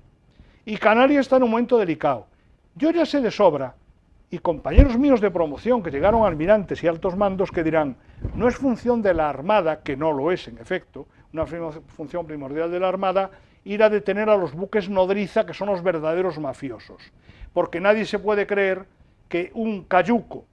Y Canarias está en un momento delicado. Yo ya sé de sobra, y compañeros míos de promoción que llegaron almirantes y altos mandos que dirán, no es función de la Armada, que no lo es en efecto, una función primordial de la Armada, ir a detener a los buques nodriza, que son los verdaderos mafiosos. Porque nadie se puede creer que un cayuco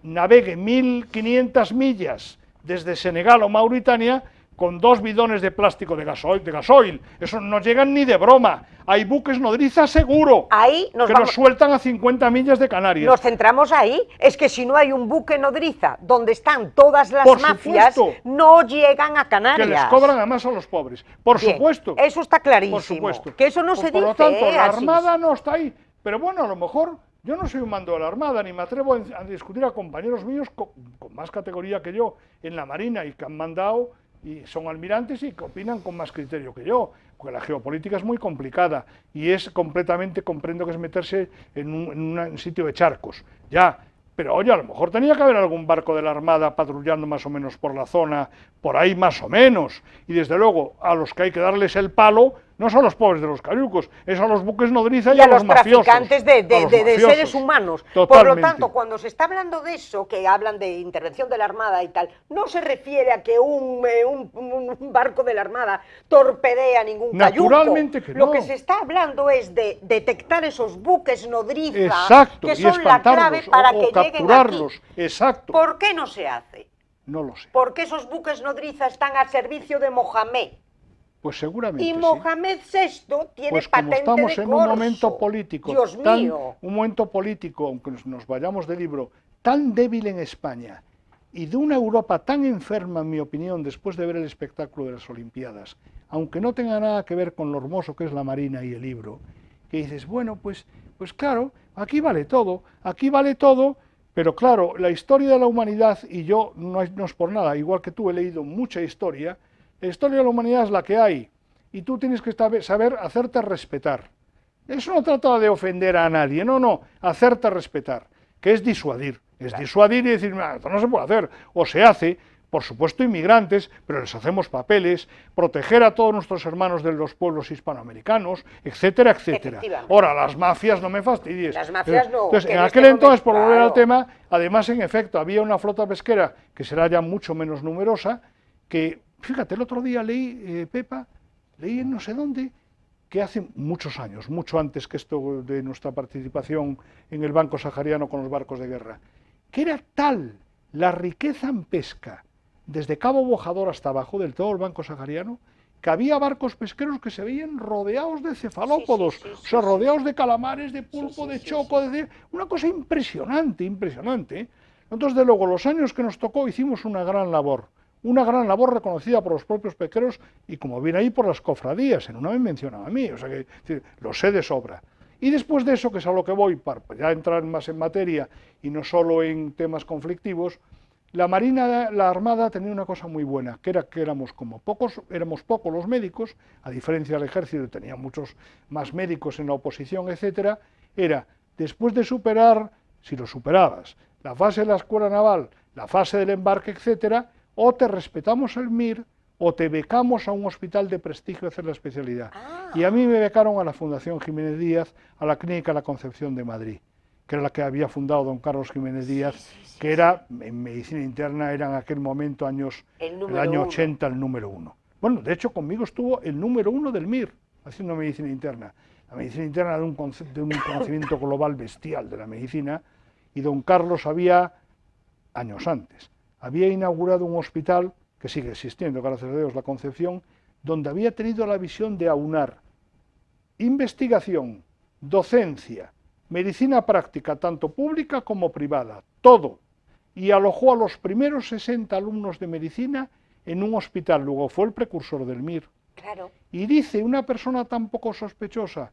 navegue 1500 millas desde Senegal o Mauritania con 2 bidones de plástico de gasoil. Eso no llegan ni de broma. Hay buques nodriza seguro, Ahí nos que vamos. los sueltan a 50 millas de Canarias. Nos centramos ahí. Es que si no hay un buque nodriza donde están todas las Por mafias, supuesto. no llegan a Canarias. Que les cobran además a los pobres. Por Bien, supuesto. Eso está clarísimo. Por supuesto. Que eso no se Por dice. lo tanto, la así. Armada no está ahí. Pero bueno, a lo mejor yo no soy un mando de la Armada, ni me atrevo a discutir a compañeros míos con más categoría que yo en la Marina y que han mandado y son almirantes y que opinan con más criterio que yo, porque la geopolítica es muy complicada y es completamente, comprendo que es meterse en un sitio de charcos, ya. Pero oye, a lo mejor tenía que haber algún barco de la Armada patrullando más o menos por la zona, por ahí más o menos. Y desde luego, a los que hay que darles el palo, no son los pobres de los cayucos, es a los buques nodriza Y a los mafiosos. traficantes de A los mafiosos. seres humanos. Por lo Totalmente. tanto, cuando se está hablando de eso, que hablan de intervención de la Armada y tal, no se refiere a que un barco de la Armada torpedee a ningún cayuco. Naturalmente que Lo no. que se está hablando es de detectar esos buques nodriza, Exacto, que y son la clave espantarlos para o que lleguen capturarlos. aquí. Exacto. ¿Por qué no se hace? No lo sé. ¿Por qué esos buques nodriza están al servicio de Mohamed? Pues seguramente Y sí. Mohamed VI tiene Pues como patente estamos de en un corso. momento político, Dios mío. un momento político, aunque nos vayamos de libro, tan débil en España y de una Europa tan enferma, en mi opinión, después de ver el espectáculo de las Olimpiadas, aunque no tenga nada que ver con lo hermoso que es la Marina y el libro, que dices, bueno, pues claro, aquí vale todo, pero claro, la historia de la humanidad, y yo no es por nada, igual que tú he leído mucha historia, la historia de la humanidad es la que hay, y tú tienes que saber hacerte respetar. Eso no trata de ofender a nadie, no, hacerte respetar, que es disuadir. Es disuadir y decir, esto no se puede hacer, o se hace, por supuesto inmigrantes, pero les hacemos papeles, proteger a todos nuestros hermanos de los pueblos hispanoamericanos, etcétera, etcétera. Ahora, las mafias, no me fastidies. Las mafias no. Entonces, en en aquel este entonces, por momento, volver al claro. tema, además, en efecto, había una flota pesquera que será ya mucho menos numerosa, que, fíjate, el otro día leí, Pepa, leí en no sé dónde, que hace muchos años, mucho antes que esto de nuestra participación en el Banco Sahariano con los barcos de guerra, que era tal la riqueza en pesca, desde Cabo Bojador hasta abajo del todo el Banco Sahariano, que había barcos pesqueros que se veían rodeados de cefalópodos, o sea, rodeados de calamares, de pulpo, de choco, una cosa impresionante, impresionante. Nosotros, de luego, los años que nos tocó, hicimos una gran labor reconocida por los propios pesqueros y, como viene ahí, por las cofradías. En una me mencionaba a mí, o sea que lo sé de sobra. Y después de eso, que es a lo que voy, para ya entrar más en materia y no solo en temas conflictivos, la Marina, la Armada tenía una cosa muy buena, que era que éramos pocos los médicos, a diferencia del ejército, tenía muchos más médicos en la oposición, etcétera, era, después de superar, si lo superabas, la fase de la escuela naval, la fase del embarque, etcétera, o te respetamos el MIR, o te becamos a un hospital de prestigio a hacer la especialidad. Y a mí me becaron a la Fundación Jiménez Díaz, a la Clínica La Concepción de Madrid, que era la que había fundado don Carlos Jiménez Díaz, que era, en medicina interna, era en aquel momento, el año 80, el número 1. Bueno, de hecho, conmigo estuvo el número 1 del MIR, haciendo medicina interna. La medicina interna de un conocimiento global bestial de la medicina, y don Carlos años antes, había inaugurado un hospital, que sigue existiendo, gracias a Dios, La Concepción, donde había tenido la visión de aunar investigación, docencia, medicina práctica, tanto pública como privada, todo, y alojó a los primeros 60 alumnos de medicina en un hospital, luego fue el precursor del MIR. Claro. Y dice una persona tan poco sospechosa,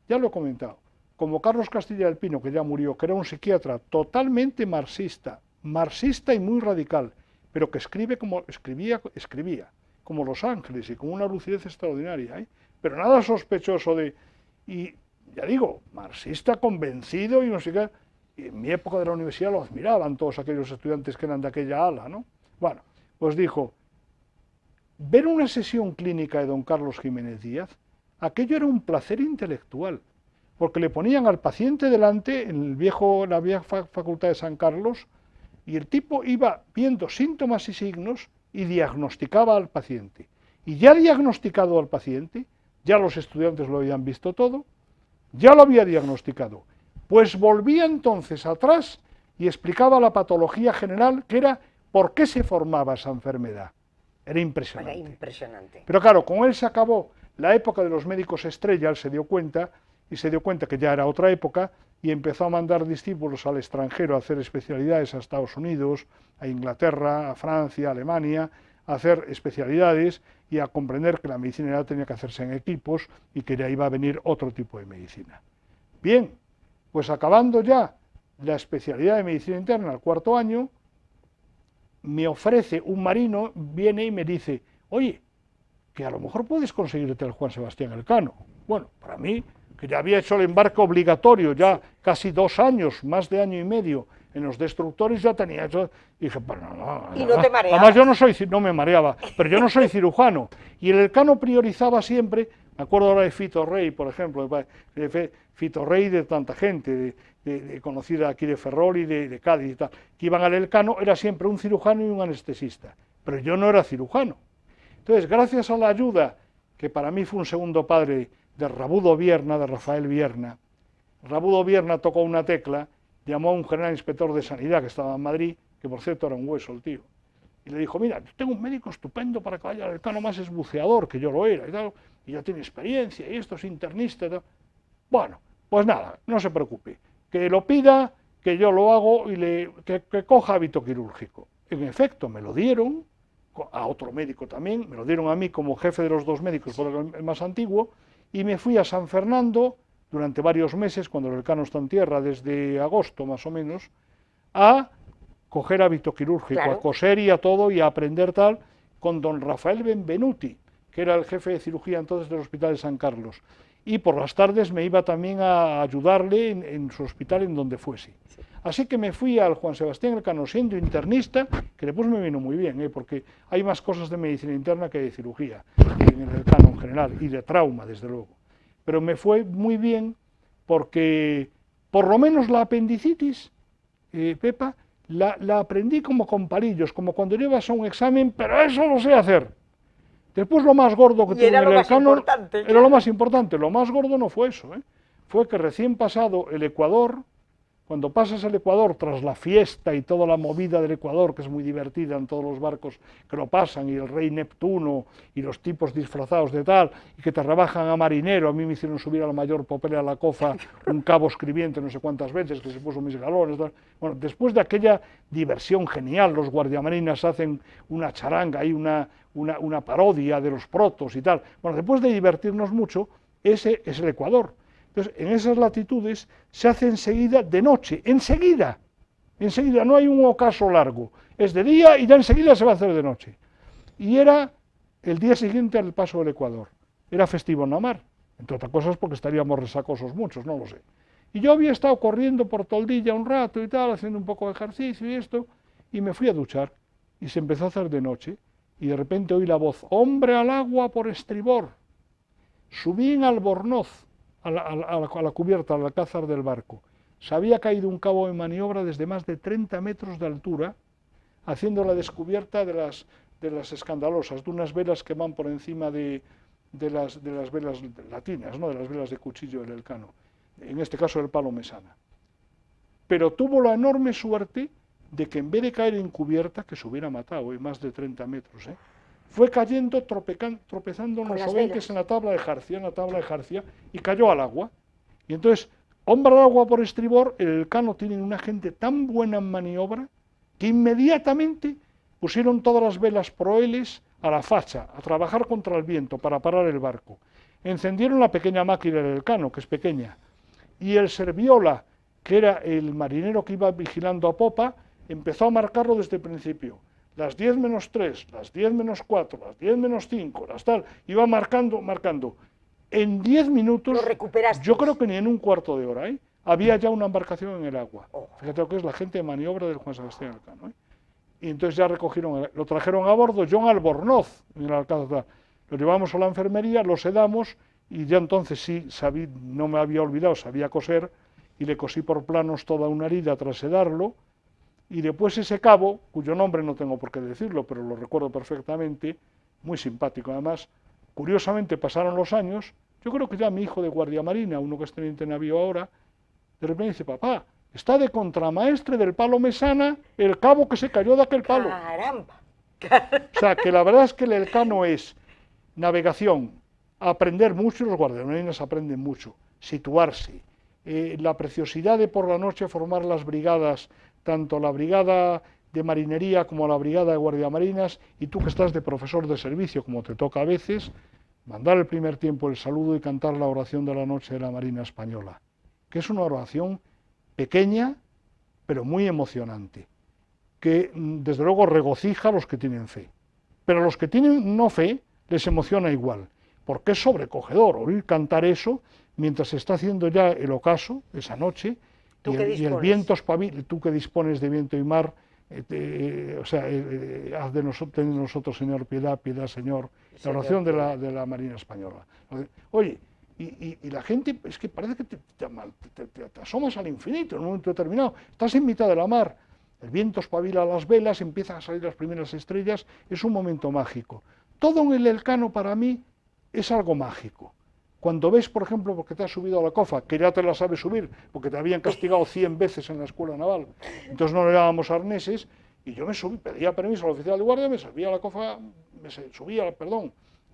ya lo he comentado, como Carlos Castilla del Pino, que ya murió, que era un psiquiatra totalmente marxista y muy radical, pero que escribía como Los Ángeles y con una lucidez extraordinaria, pero nada sospechoso y ya digo, marxista convencido y no sé qué. Y en mi época de la universidad lo admiraban todos aquellos estudiantes que eran de aquella ala, ¿no? Bueno, pues dijo, ver una sesión clínica de don Carlos Jiménez Díaz, aquello era un placer intelectual, porque le ponían al paciente delante en la vieja facultad de San Carlos, y el tipo iba viendo síntomas y signos y diagnosticaba al paciente. Y ya diagnosticado al paciente, ya los estudiantes lo habían visto todo, ya lo había diagnosticado, pues volvía entonces atrás y explicaba la patología general, que era por qué se formaba esa enfermedad. Era impresionante. Era impresionante. Pero claro, con él se acabó la época de los médicos estrella, él se dio cuenta que ya era otra época, y empezó a mandar discípulos al extranjero a hacer especialidades a Estados Unidos, a Inglaterra, a Francia, a Alemania, a hacer especialidades y a comprender que la medicina ya tenía que hacerse en equipos y que de ahí va a venir otro tipo de medicina. Bien, pues acabando ya la especialidad de medicina interna al cuarto año, me ofrece un marino, viene y me dice, oye, que a lo mejor puedes conseguirte el Juan Sebastián Elcano. Bueno, para mí, que ya había hecho el embarque obligatorio, ya casi 2 años, más de año y medio, en los destructores ya tenía hecho, y dije, pues no. ¿Y no te mareabas? Además no me mareaba, pero yo no soy cirujano, y el Elcano priorizaba siempre, me acuerdo ahora de Fito Rey, por ejemplo, de Fito Rey, de tanta gente, de conocida aquí de Ferrol y de Cádiz y tal, que iban al Elcano, era siempre un cirujano y un anestesista, pero yo no era cirujano. Entonces, gracias a la ayuda, que para mí fue un segundo padre, de Rabudo Vierna, de Rafael Vierna. Rabudo Vierna tocó una tecla, llamó a un general inspector de sanidad que estaba en Madrid, que por cierto era un hueso el tío, y le dijo, mira, yo tengo un médico estupendo para que vaya al Elcano, más es buceador, que yo lo era y tal, y ya tiene experiencia, y esto es internista y tal. Bueno, pues nada, no se preocupe, que lo pida, que yo lo hago y que coja hábito quirúrgico. En efecto, me lo dieron, a otro médico también, me lo dieron a mí como jefe de los dos médicos, por el más antiguo, y me fui a San Fernando durante varios meses, cuando el Elcano está en tierra, desde agosto más o menos, a coger hábito quirúrgico, Claro. a coser y a todo, y a aprender tal, con don Rafael Benvenuti, que era el jefe de cirugía entonces del Hospital de San Carlos. Y por las tardes me iba también a ayudarle en su hospital, en donde fuese. Así que me fui al Juan Sebastián Elcano siendo internista, que después me vino muy bien, porque hay más cosas de medicina interna que de cirugía, en el Elcano en general, y de trauma, desde luego. Pero me fue muy bien porque, por lo menos la apendicitis, Pepa, la aprendí como con palillos, como cuando llevas a un examen, pero eso lo sé hacer. Después lo más gordo que tuve en el Elcano era lo más importante. Lo más gordo no fue eso, fue que recién pasado el Ecuador, cuando pasas el Ecuador tras la fiesta y toda la movida del Ecuador, que es muy divertida en todos los barcos que lo pasan, y el rey Neptuno y los tipos disfrazados de tal, y que te rebajan a marinero, a mí me hicieron subir a la mayor popelea a la cofa un cabo escribiente no sé cuántas veces, que se puso mis galones, tal. Bueno, después de aquella diversión genial, los guardiamarinas hacen una charanga y una parodia de los protos y tal. Bueno, después de divertirnos mucho, ese es el Ecuador. Entonces, en esas latitudes se hace enseguida de noche, enseguida, no hay un ocaso largo, es de día y ya enseguida se va a hacer de noche. Y era el día siguiente al paso del Ecuador, era festivo en la mar, entre otras cosas porque estaríamos resacosos muchos, no lo sé. Y yo había estado corriendo por Toldilla un rato y tal, haciendo un poco de ejercicio y esto, y me fui a duchar, y se empezó a hacer de noche, y de repente oí la voz, hombre al agua por estribor. Subí en albornoz a la cubierta, al alcázar del barco. Se había caído un cabo de maniobra desde más de 30 metros de altura, haciendo la descubierta de las escandalosas, de unas velas que van por encima de las velas latinas, ¿no? De las velas de cuchillo del Elcano, en este caso del palo mesana. Pero tuvo la enorme suerte de que en vez de caer en cubierta, que se hubiera matado, más de 30 metros, fue cayendo, tropezando en los obenques en la tabla de jarcia, y cayó al agua. Y entonces, hombre al agua por estribor, el Elcano tiene una gente tan buena en maniobra, que inmediatamente pusieron todas las velas proeles a la facha, a trabajar contra el viento, para parar el barco. Encendieron la pequeña máquina del Elcano, que es pequeña, y el Serviola, que era el marinero que iba vigilando a popa, empezó a marcarlo desde el principio. Las 10 menos 3, las 10 menos 4, las 10 menos 5, las tal, iba marcando. En 10 minutos, lo recuperaste. Yo creo que ni en un cuarto de hora, había ya una embarcación en el agua. Fíjate lo que es la gente de maniobra del Juan Sebastián Elcano. Y entonces ya lo trajeron a bordo, yo en albornoz, en el alcázar, lo llevamos a la enfermería, lo sedamos, y ya entonces sí, no me había olvidado, sabía coser, y le cosí por planos toda una herida tras sedarlo. Y después ese cabo, cuyo nombre no tengo por qué decirlo, pero lo recuerdo perfectamente, muy simpático además, curiosamente pasaron los años, yo creo que ya mi hijo de guardia marina, uno que es teniente de navío ahora, de repente dice, papá, está de contramaestre del palo mesana el cabo que se cayó de aquel palo. ¡Caramba! O sea, que la verdad es que el Elcano es navegación, aprender mucho, los guardiamarinas aprenden mucho, situarse, la preciosidad de por la noche formar las brigadas, tanto la brigada de marinería como la brigada de guardiamarinas, y tú que estás de profesor de servicio, como te toca a veces, mandar el primer tiempo el saludo y cantar la oración de la noche de la Marina Española, que es una oración pequeña, pero muy emocionante, que desde luego regocija a los que tienen fe. Pero a los que tienen no fe les emociona igual, porque es sobrecogedor oír cantar eso mientras se está haciendo ya el ocaso, esa noche, y el viento espabila, tú que dispones de viento y mar, haz de nosotros, Señor, piedad, Señor, la oración de la Marina Española. Oye, y la gente, es que parece que te asomas al infinito en un momento determinado, estás en mitad de la mar, el viento espabila las velas, empiezan a salir las primeras estrellas, es un momento mágico. Todo en el Elcano para mí es algo mágico. Cuando ves, por ejemplo, porque te has subido a la cofa, que ya te la sabes subir, porque te habían castigado 100 veces en la escuela naval, entonces no le dábamos arneses, y yo me subí, pedía permiso al oficial de guardia, me subía a la cofa, a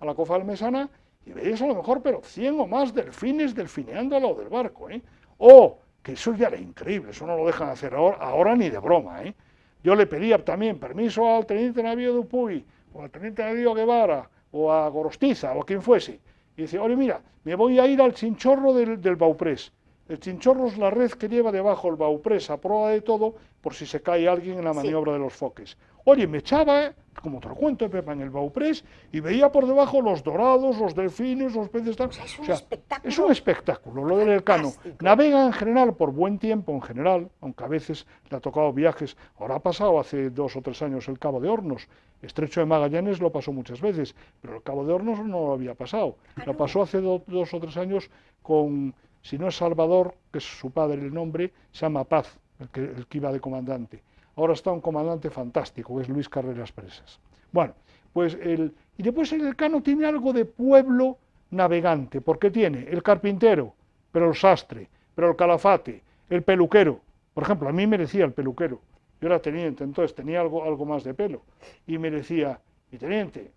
la cofa del Mesana, y veías a lo mejor, pero 100 o más delfines delfineando al lado del barco, ¿eh? O, que eso ya era increíble, eso no lo dejan hacer ahora ni de broma, ¿eh? Yo le pedía también permiso al teniente navío Dupuy, o al teniente navío Guevara, o a Gorostiza, o a quien fuese, y decía, oye, mira, me voy a ir al chinchorro del Bauprés. El chinchorro es la red que lleva debajo el Bauprés a prueba de todo, por si se cae alguien en la maniobra de los foques. Oye, me echaba, como te lo cuento, Pepa, en el Bauprés, y veía por debajo los dorados, los delfines, los peces tal. O sea, espectáculo. Es un espectáculo lo del Elcano. Navega en general por buen tiempo, en general, aunque a veces le ha tocado viajes. Ahora ha pasado hace 2 o 3 años el Cabo de Hornos. Estrecho de Magallanes lo pasó muchas veces, pero el Cabo de Hornos no lo había pasado. Lo pasó hace 2 o 3 años con, si no es Salvador, que es su padre el nombre, se llama Paz, el que iba de comandante. Ahora está un comandante fantástico, que es Luis Carreras Presas. Bueno, pues y después el Elcano tiene algo de pueblo navegante, porque tiene el carpintero, pero el sastre, pero el calafate, el peluquero. Por ejemplo, a mí me decía el peluquero, yo era teniente, entonces tenía algo más de pelo, y me decía, mi teniente,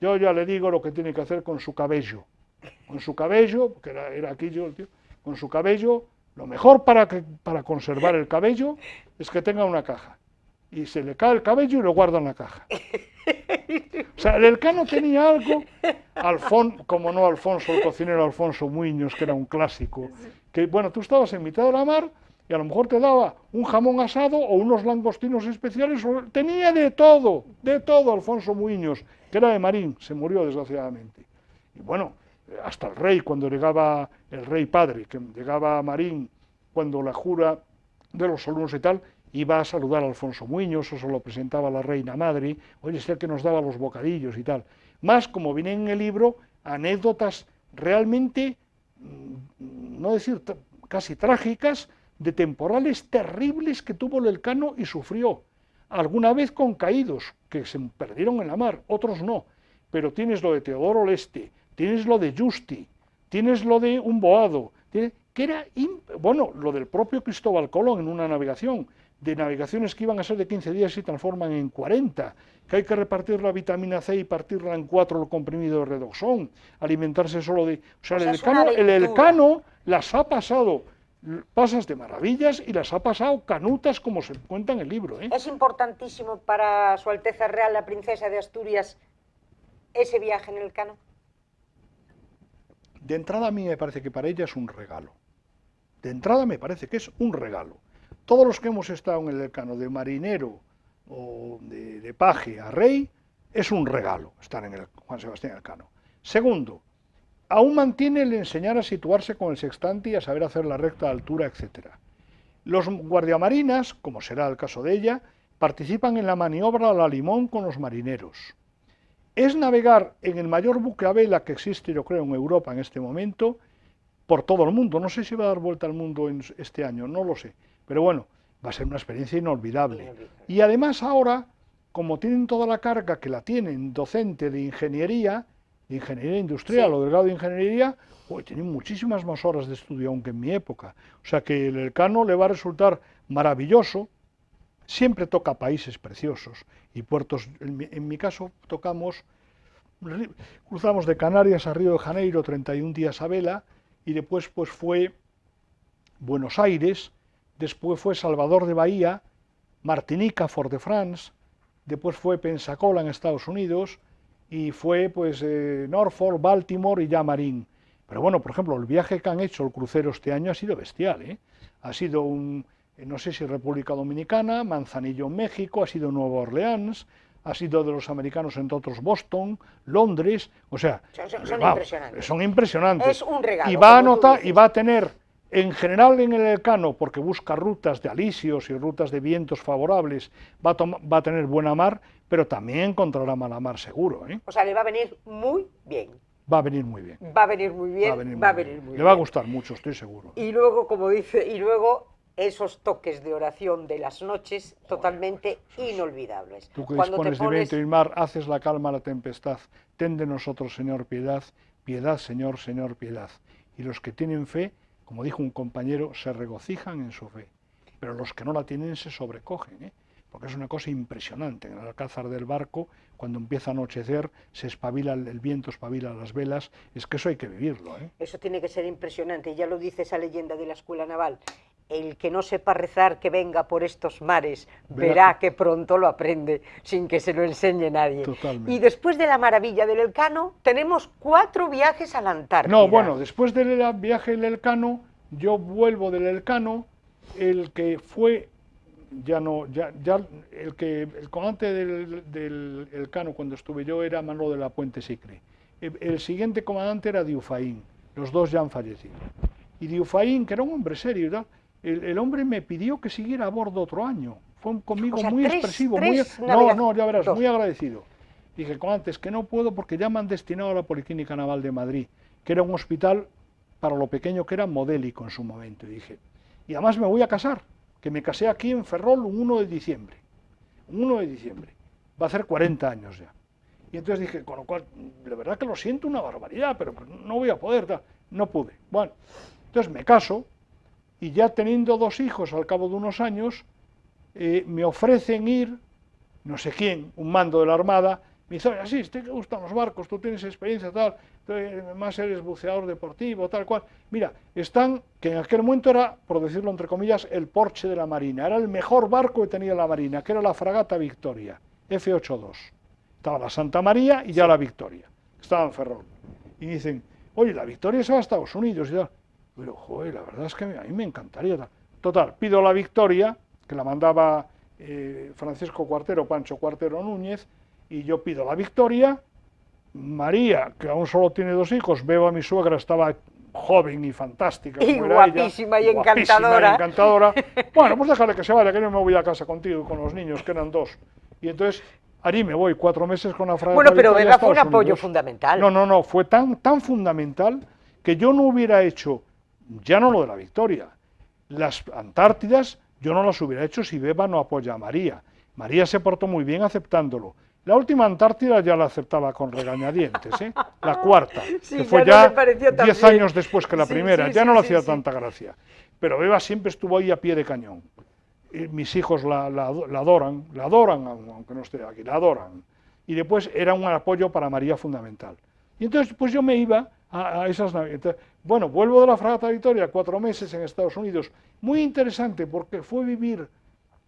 yo ya le digo lo que tiene que hacer con su cabello, porque era aquí yo el tío, con su cabello. Lo mejor para conservar el cabello es que tenga una caja. Y se le cae el cabello y lo guarda en la caja. O sea, el Elcano tenía algo, como no Alfonso, el cocinero Alfonso Muiños, que era un clásico, que bueno, tú estabas en mitad de la mar y a lo mejor te daba un jamón asado o unos langostinos especiales, tenía de todo Alfonso Muiños, que era de Marín, se murió desgraciadamente. Y bueno, hasta el rey, cuando llegaba el rey padre, que llegaba a Marín, cuando la jura de los alumnos y tal, iba a saludar a Alfonso Muiños, o se lo presentaba a la reina madre, oye, es el que nos daba los bocadillos y tal. Más, como viene en el libro, anécdotas realmente, no decir casi trágicas, de temporales terribles que tuvo el Elcano y sufrió. Alguna vez con caídos, que se perdieron en la mar, otros no. Pero tienes lo de Teodoro Leste, tienes lo de Justi, tienes lo de un boado, que era, bueno, lo del propio Cristóbal Colón en una navegación, de navegaciones que iban a ser de 15 días y se transforman en 40, que hay que repartir la vitamina C y partirla en 4 el comprimido de redoxón, alimentarse solo de... O sea, el Elcano las ha pasado pasas de maravillas y las ha pasado canutas, como se cuenta en el libro, ¿eh? Es importantísimo para Su Alteza Real, la Princesa de Asturias, ese viaje en el Elcano. De entrada a mí me parece que para ella es un regalo. De entrada me parece que es un regalo. Todos los que hemos estado en el Elcano, de marinero o de paje a rey, es un regalo estar en el Juan Sebastián Elcano. Segundo, aún mantiene el enseñar a situarse con el sextante y a saber hacer la recta altura, etc. Los guardiamarinas, como será el caso de ella, participan en la maniobra a la limón con los marineros. Es navegar en el mayor buque a vela que existe, yo creo, en Europa en este momento, por todo el mundo. No sé si va a dar vuelta al mundo en este año, no lo sé. Pero bueno, va a ser una experiencia inolvidable. Y además ahora, como tienen toda la carga que la tienen docente de ingeniería industrial, sí, o del grado de ingeniería, pues tienen muchísimas más horas de estudio, aunque en mi época. O sea que el Elcano le va a resultar maravilloso. Siempre toca países preciosos y puertos. En mi caso cruzamos de Canarias a Río de Janeiro 31 días a vela, y después pues fue Buenos Aires, después fue Salvador de Bahía, Martinica, Fort-de-France, después fue Pensacola en Estados Unidos, y fue pues Norfolk, Baltimore y ya Marín. Pero bueno, por ejemplo, el viaje que han hecho el crucero este año ha sido bestial, ¿eh? Ha sido no sé si República Dominicana, Manzanillo en México, ha sido Nueva Orleans, ha sido de los americanos, entre otros, Boston, Londres, o sea, son impresionantes. Son impresionantes. Es un regalo. Y va a tener, en general en el Elcano, porque busca rutas de alisios y rutas de vientos favorables, va a tener buena mar, pero también encontrará mala mar seguro, ¿eh? O sea, le va a venir muy bien. Va a venir muy bien. Va a venir muy bien, va a venir muy bien. Le va a gustar mucho, estoy seguro. Y luego, como dice, esos toques de oración de las noches, totalmente inolvidables. Tú que dispones de viento y mar, haces la calma a la tempestad. Ten de nosotros, Señor, piedad. Piedad, Señor, Señor, piedad. Y los que tienen fe, como dijo un compañero, se regocijan en su fe. Pero los que no la tienen se sobrecogen, ¿eh? porque es una cosa impresionante. En el alcázar del barco, cuando empieza a anochecer, se espabila el viento, espabila las velas, es que eso hay que vivirlo, ¿eh? Eso tiene que ser impresionante, ya lo dice esa leyenda de la escuela naval. El que no sepa rezar, que venga por estos mares, verá que pronto lo aprende, sin que se lo enseñe nadie. Totalmente. Y después de la maravilla del Elcano, tenemos 4 viajes a la Antártida. No, bueno, después del viaje del Elcano, yo vuelvo del Elcano, el que fue, el comandante del Elcano cuando estuve yo era Manolo de la Puente Sicre. El siguiente comandante era Diufaín, los dos ya han fallecido. Y Diufaín, que era un hombre serio y tal, el hombre me pidió que siguiera a bordo otro año. Fue conmigo muy expresivo, ya verás, muy agradecido. Dije, comandante, es que no puedo porque ya me han destinado a la Policlínica Naval de Madrid, que era un hospital, para lo pequeño que era, modélico en su momento. Y dije, y además me voy a casar, que me casé aquí en Ferrol un 1 de diciembre. Un 1 de diciembre. Va a hacer 40 años ya. Y entonces dije, con lo cual, de verdad que lo siento una barbaridad, pero no voy a poder, tal. No pude. Bueno, entonces me caso, y ya teniendo 2 hijos al cabo de unos años, me ofrecen ir, no sé quién, un mando de la Armada, me dice, oye, sí, te gustan los barcos, tú tienes experiencia, tal, además eres buceador deportivo, tal cual. Mira, están, que en aquel momento era, por decirlo entre comillas, el Porsche de la Marina, era el mejor barco que tenía la Marina, que era la fragata Victoria, F-82. Estaba la Santa María y ya la Victoria, estaba en Ferrol. Y dicen, oye, la Victoria se va a Estados Unidos y tal. Pero, joder, la verdad es que a mí me encantaría. Tal. Total, pido la Victoria, que la mandaba Francisco Cuartero, Pancho Cuartero Núñez, y yo pido la Victoria. María, que aún solo tiene 2 hijos, veo a mi suegra, estaba joven y fantástica. Y guapísima ella, y encantadora. Encantadora. Bueno, pues déjale que se vaya, que yo me voy a casa contigo, con los niños, que eran 2. Y entonces, allí me voy 4 meses con la fragata. Bueno, pero Vega fue un apoyo fundamental. No, fue tan fundamental que yo no hubiera hecho, ya no lo de la Victoria, las Antártidas, yo no las hubiera hecho si Beba no apoya a María. María se portó muy bien aceptándolo. La última Antártida ya la aceptaba con regañadientes, ¿eh? La cuarta, sí, que fue ya 10 años después que la primera, ya no le hacía tanta gracia. Pero Beba siempre estuvo ahí a pie de cañón. Y mis hijos la adoran, aunque no esté aquí, la adoran. Y después era un apoyo para María fundamental. Y entonces, pues yo me iba a esas navidades. Bueno, vuelvo de la fragata Victoria, 4 meses en Estados Unidos. Muy interesante porque fue vivir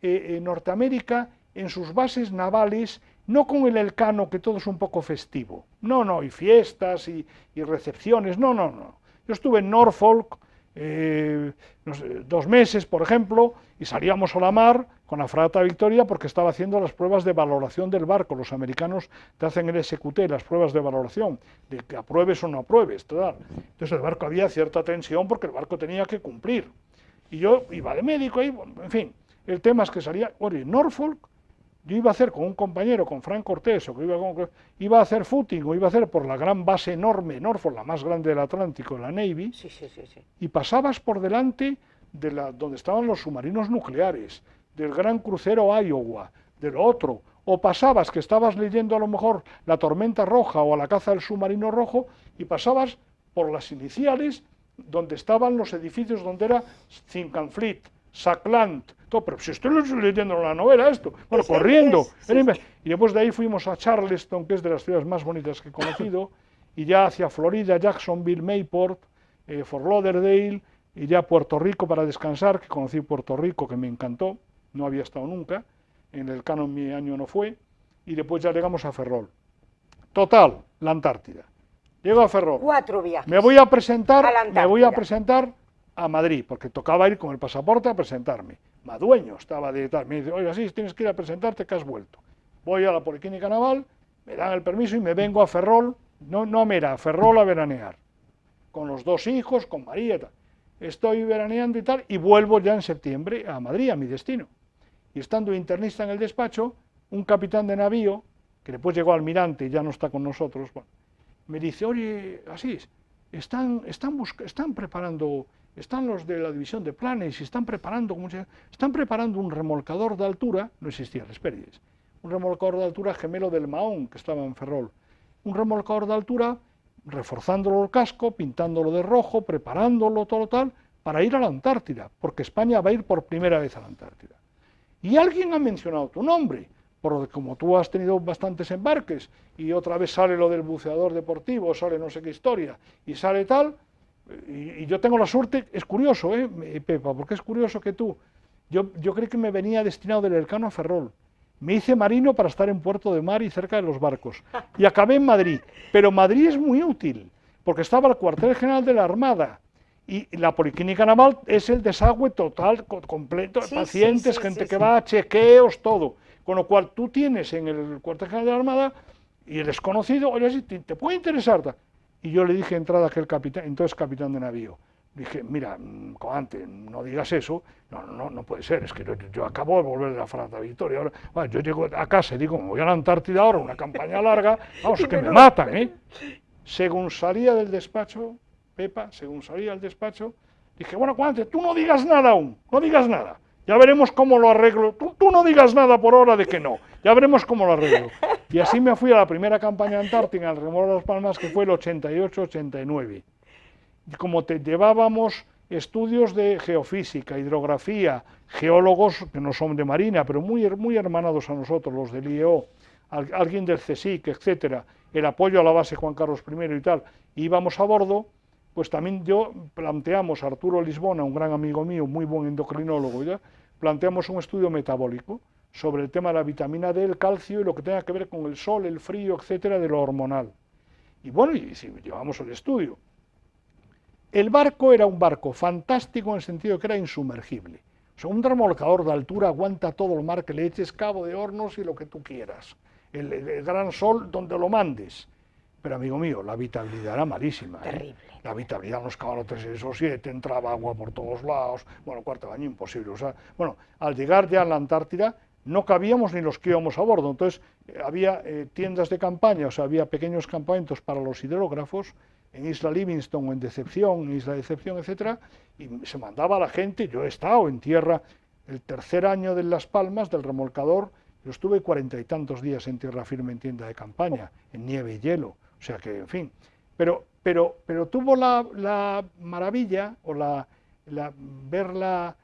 en Norteamérica en sus bases navales, no con el Elcano, que todo es un poco festivo. No, y fiestas y recepciones, no. Yo estuve en Norfolk, no sé, 2 meses, por ejemplo, y salíamos a la mar con la fragata Victoria porque estaba haciendo las pruebas de valoración del barco. Los americanos te hacen el SQT, las pruebas de valoración, de que apruebes o no apruebes. Tal. Entonces el barco había cierta tensión porque el barco tenía que cumplir. Y yo iba de médico ahí, en fin, el tema es que salía, oye, Norfolk, yo iba a hacer con un compañero, con Frank Cortés, o que iba a hacer footing, o iba a hacer por la gran base enorme, Norfolk, la más grande del Atlántico, la Navy, sí. Y pasabas por delante de donde estaban los submarinos nucleares, del gran crucero Iowa, del otro, o pasabas, que estabas leyendo a lo mejor La Tormenta Roja o La Caza del Submarino Rojo, y pasabas por las iniciales, donde estaban los edificios, donde era Zincanfleet, Sackland, todo, pero si estoy leyendo la novela esto, bueno, corriendo. Y después de ahí fuimos a Charleston, que es de las ciudades más bonitas que he conocido, y ya hacia Florida, Jacksonville, Mayport, Fort Lauderdale, y ya Puerto Rico para descansar, que conocí Puerto Rico, que me encantó, no había estado nunca, en el Elcano en mi año no fue, y después ya llegamos a Ferrol. Total, la Antártida. Llego a Ferrol. 4 viajes. Me voy a presentar a Madrid, porque tocaba ir con el pasaporte a presentarme. Madueño estaba de tal, me dice, oiga, sí, tienes que ir a presentarte, que has vuelto. Voy a la Policlínica Naval, me dan el permiso y me vengo a Ferrol, no a Mera, a Ferrol a veranear, con los 2 hijos, con María y tal. Estoy veraneando y tal, y vuelvo ya en septiembre a Madrid, a mi destino. Y estando internista en el despacho, un capitán de navío, que después llegó almirante y ya no está con nosotros, bueno, me dice, oye, Asís, están preparando, están los de la división de planes y están preparando un remolcador de altura, no existía el Hesperides, un remolcador de altura gemelo del Mahón, que estaba en Ferrol, un remolcador de altura, reforzándolo el casco, pintándolo de rojo, preparándolo, todo tal, para ir a la Antártida, porque España va a ir por primera vez a la Antártida. y alguien ha mencionado tu nombre, como tú has tenido bastantes embarques, y otra vez sale lo del buceador deportivo, sale no sé qué historia, y sale tal, y yo tengo la suerte, es curioso, Pepa, porque es curioso que yo creí que me venía destinado del Elcano a Ferrol. Me hice marino para estar en Puerto de Mar y cerca de los barcos. Y acabé en Madrid. Pero Madrid es muy útil, porque estaba el cuartel general de la Armada. Y la Policlínica Naval es el desagüe total, completo, Sí, pacientes, sí, sí, gente sí, que sí. va, chequeos, todo. Con lo cual tú tienes en el cuartel general de la Armada, y eres conocido, oye, te puede interesar. Y yo le dije de entrada a aquel capitán, entonces capitán de navío, dije, mira, Coante, no digas eso, no puede ser, es que yo acabo de volver de la Fragata Victoria, ahora, bueno, yo llego a casa y digo, me voy a la Antártida ahora, una campaña larga, vamos, Y que me menudo. matan, ¿eh? Según salía del despacho, Pepa, según salía del despacho, dije, bueno, Coante, tú no digas nada aún, no digas nada, ya veremos cómo lo arreglo, tú no digas nada por hora de que no, ya veremos cómo lo arreglo. Y así me fui a la primera campaña antártica, al Remolque de las Palmas, que fue el 88-89. Y como llevábamos estudios de geofísica, hidrografía, geólogos que no son de Marina, pero muy hermanados a nosotros, los del IEO, alguien del CSIC, etcétera, el apoyo a la base Juan Carlos I y tal, íbamos a bordo, pues también planteamos, Arturo Lisbona, un gran amigo mío, muy buen endocrinólogo, planteamos un estudio metabólico sobre el tema de la vitamina D, el calcio y lo que tenga que ver con el sol, el frío, etcétera, de lo hormonal. Y bueno, y si llevamos el estudio. El barco era un barco fantástico en el sentido que era insumergible. O sea, un remolcador de altura aguanta todo el mar que le eches, Cabo de Hornos y lo que tú quieras. El gran sol donde lo mandes. Pero amigo mío, la habitabilidad era malísima. Terrible. La habitabilidad en los camarotes 6 o 7, entraba agua por todos lados. Bueno, cuarto baño imposible. O sea, bueno, al llegar ya a la Antártida no cabíamos ni los que íbamos a bordo. Entonces había tiendas de campaña, o sea, había pequeños campamentos para los hidrógrafos en Isla Livingston o en Decepción, en Isla Decepción, etcétera, y se mandaba a la gente. Yo he estado en tierra el tercer año de Las Palmas, del remolcador, yo estuve 40 y tantos días en tierra firme en tienda de campaña, en nieve y hielo, o sea que, en fin, pero tuvo la maravilla, o ver la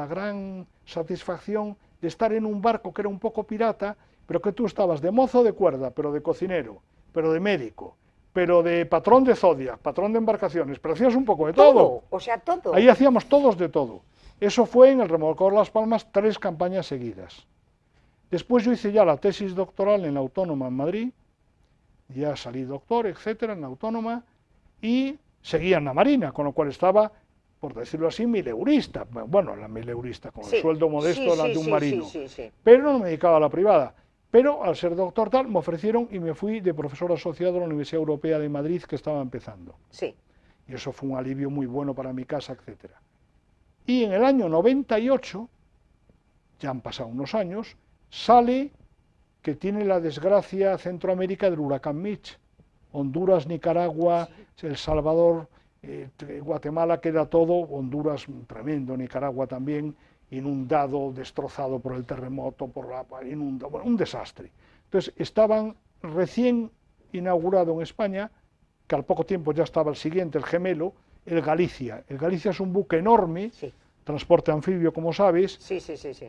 gran satisfacción de estar en un barco que era un poco pirata, pero que tú estabas de mozo de cuerda, pero de cocinero, pero de médico, pero de patrón de Zodiac, patrón de embarcaciones, pero hacías un poco de todo. O sea, todo. Ahí hacíamos todos de todo. Eso fue en el remolcador Las Palmas 3 campañas seguidas. Después yo hice ya la tesis doctoral en la Autónoma en Madrid, ya salí doctor, etcétera, en la Autónoma, y seguía en la Marina, con lo cual estaba, por decirlo así, mileurista, bueno, la mileurista, con el sueldo modesto de un marino, pero no me dedicaba a la privada. Pero al ser doctor tal, me ofrecieron y me fui de profesor asociado a la Universidad Europea de Madrid, que estaba empezando. Sí. Y eso fue un alivio muy bueno para mi casa, etcétera. Y en el año 98, ya han pasado unos años, sale que tiene la desgracia Centroamérica del huracán Mitch. Honduras, Nicaragua, El Salvador, Guatemala queda todo, Honduras tremendo, Nicaragua también, inundado, destrozado por el terremoto, bueno, un desastre. Entonces estaban recién inaugurado en España, que al poco tiempo ya estaba el siguiente, el gemelo, el Galicia. El Galicia es un buque enorme, transporte anfibio, como sabes,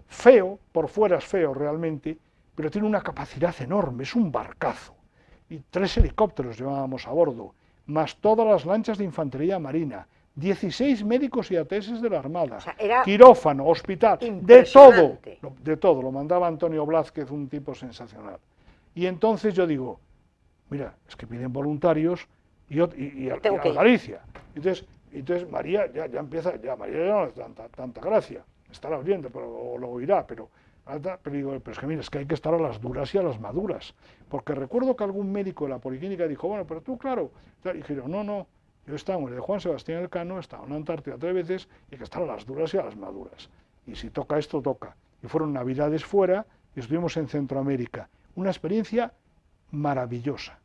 feo, por fuera es feo realmente, pero tiene una capacidad enorme, es un barcazo. Y 3 helicópteros llevábamos a bordo, más todas las lanchas de infantería marina, 16 médicos y ATS de la Armada, o sea, quirófano, hospital, de todo, lo mandaba Antonio Blázquez, un tipo sensacional. Y entonces yo digo, mira, es que piden voluntarios y a Galicia. Entonces María ya empieza, María ya no le da tanta gracia, estará oyendo, o lo oirá, pero digo, pero es que mira, es que hay que estar a las duras y a las maduras, porque recuerdo que algún médico de la Policlínica dijo, bueno, pero tú, claro, y dijeron, no, yo he estado en el de Juan Sebastián Elcano, he estado en la Antártida 3 veces, y hay que estar a las duras y a las maduras, y si toca esto, toca. Y fueron navidades fuera, y estuvimos en Centroamérica, una experiencia maravillosa,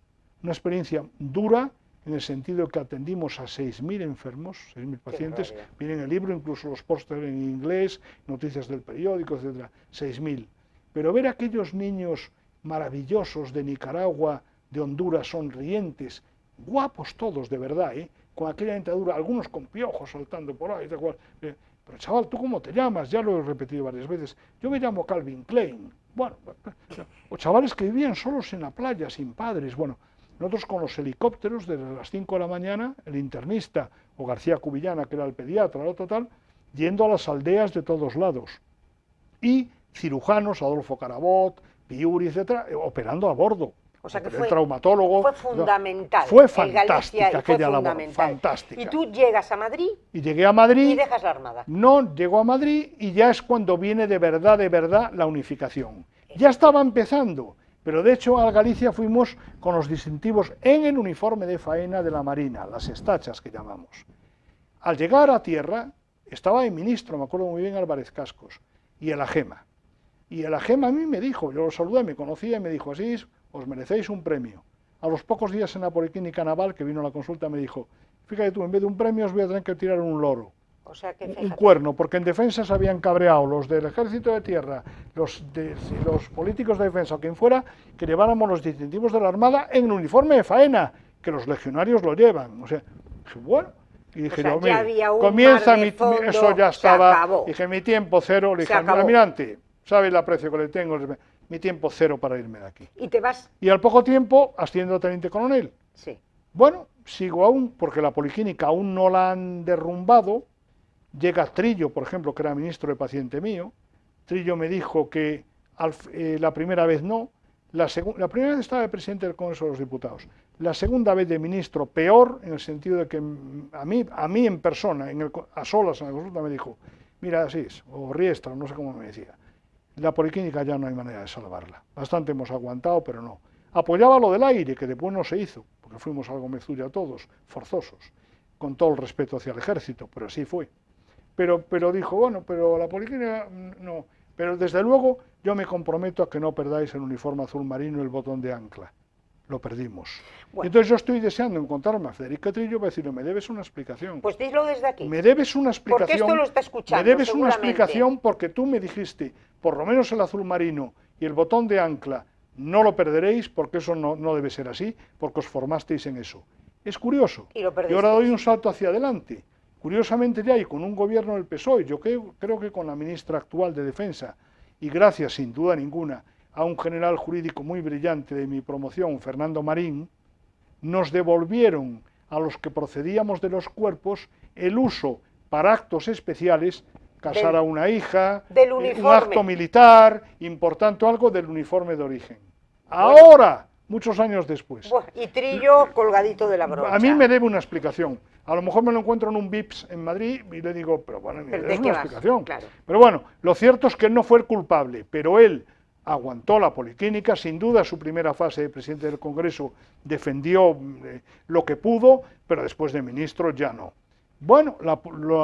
una experiencia dura, en el sentido que atendimos a 6.000 enfermos, 6.000 pacientes, viene en el libro, incluso los pósteres en inglés, noticias del periódico, etc., 6.000. Pero ver a aquellos niños maravillosos de Nicaragua, de Honduras, sonrientes, guapos todos, de verdad, con aquella dentadura, algunos con piojos saltando por ahí, pero chaval, ¿tú cómo te llamas? Ya lo he repetido varias veces. Yo me llamo Calvin Klein. Bueno, o chavales que vivían solos en la playa, sin padres. Bueno, nosotros con los helicópteros, desde las 5 de la mañana, el internista, o García Cubillana, que era el pediatra, o total, yendo a las aldeas de todos lados. Y cirujanos, Adolfo Carabot, Piuri, etcétera, operando a bordo. O sea que el traumatólogo. fue fundamental. Fue fantástica aquella labor, fantástica. Y tú llegas a Madrid y llegué a Madrid. Y dejas la Armada. No, llego a Madrid y ya es cuando viene de verdad la unificación. Ya estaba empezando, pero de hecho a Galicia fuimos con los distintivos en el uniforme de faena de la Marina, las estachas que llamamos. Al llegar a tierra, estaba el ministro, me acuerdo muy bien, Álvarez Cascos, y el AGEMA. Y el AGEMA a mí me dijo, yo lo saludé, me conocía y me dijo, así os merecéis un premio. A los pocos días en la Policlínica Naval, que vino a la consulta, me dijo, fíjate tú, en vez de un premio os voy a tener que tirar un loro. O sea que un cuerno, porque en defensa se habían cabreado los del Ejército de Tierra, los políticos de defensa o quien fuera, que lleváramos los distintivos de la Armada en el uniforme de faena, que los legionarios lo llevan. O sea, dije, bueno, y dije, o sea, yo, comienza eso ya estaba, dije, mi tiempo cero, le dije al almirante, ¿sabe el aprecio que le tengo? Mi tiempo cero para irme de aquí. ¿Y te vas? Y al poco tiempo asciendo a teniente coronel. Sí. Bueno, sigo aún, porque la Policlínica aún no la han derrumbado. Llega Trillo, por ejemplo, que era ministro de paciente mío. Trillo me dijo que la primera vez no, la primera vez estaba de presidente del Congreso de los Diputados, la segunda vez de ministro peor, en el sentido de que a mí en persona, a solas en la consulta me dijo, mira, así es, o Riestra, no sé cómo me decía, la Policlínica ya no hay manera de salvarla, bastante hemos aguantado, pero no. Apoyaba lo del aire, que después no se hizo, porque fuimos algo mezulla todos, forzosos, con todo el respeto hacia el ejército, pero así fue. Pero dijo, bueno, pero la Policlínica no. Pero desde luego yo me comprometo a que no perdáis el uniforme azul marino y el botón de ancla. Lo perdimos. Bueno. Entonces yo estoy deseando encontrarme a Federica Trillo para decirle, me debes una explicación. Pues dilo desde aquí. Me debes una explicación. Porque esto lo está escuchando, me debes una explicación porque tú me dijiste, por lo menos el azul marino y el botón de ancla no lo perderéis porque eso no debe ser así, porque os formasteis en eso. Es curioso. Y ahora doy un salto hacia adelante. Curiosamente ya, y con un gobierno del PSOE, yo creo que con la ministra actual de Defensa, y gracias sin duda ninguna a un general jurídico muy brillante de mi promoción, Fernando Marín, nos devolvieron a los que procedíamos de los cuerpos el uso para actos especiales, casar a una hija, un acto militar, importante algo del uniforme de origen. Ahora, muchos años después. Y Trillo colgadito de la brocha. A mí me debe una explicación. A lo mejor me lo encuentro en un VIPS en Madrid y le digo, pero bueno, es una explicación. Claro. Pero bueno, lo cierto es que él no fue el culpable, pero él aguantó la Policlínica, sin duda su primera fase de presidente del Congreso defendió lo que pudo, pero después de ministro ya no. Bueno, la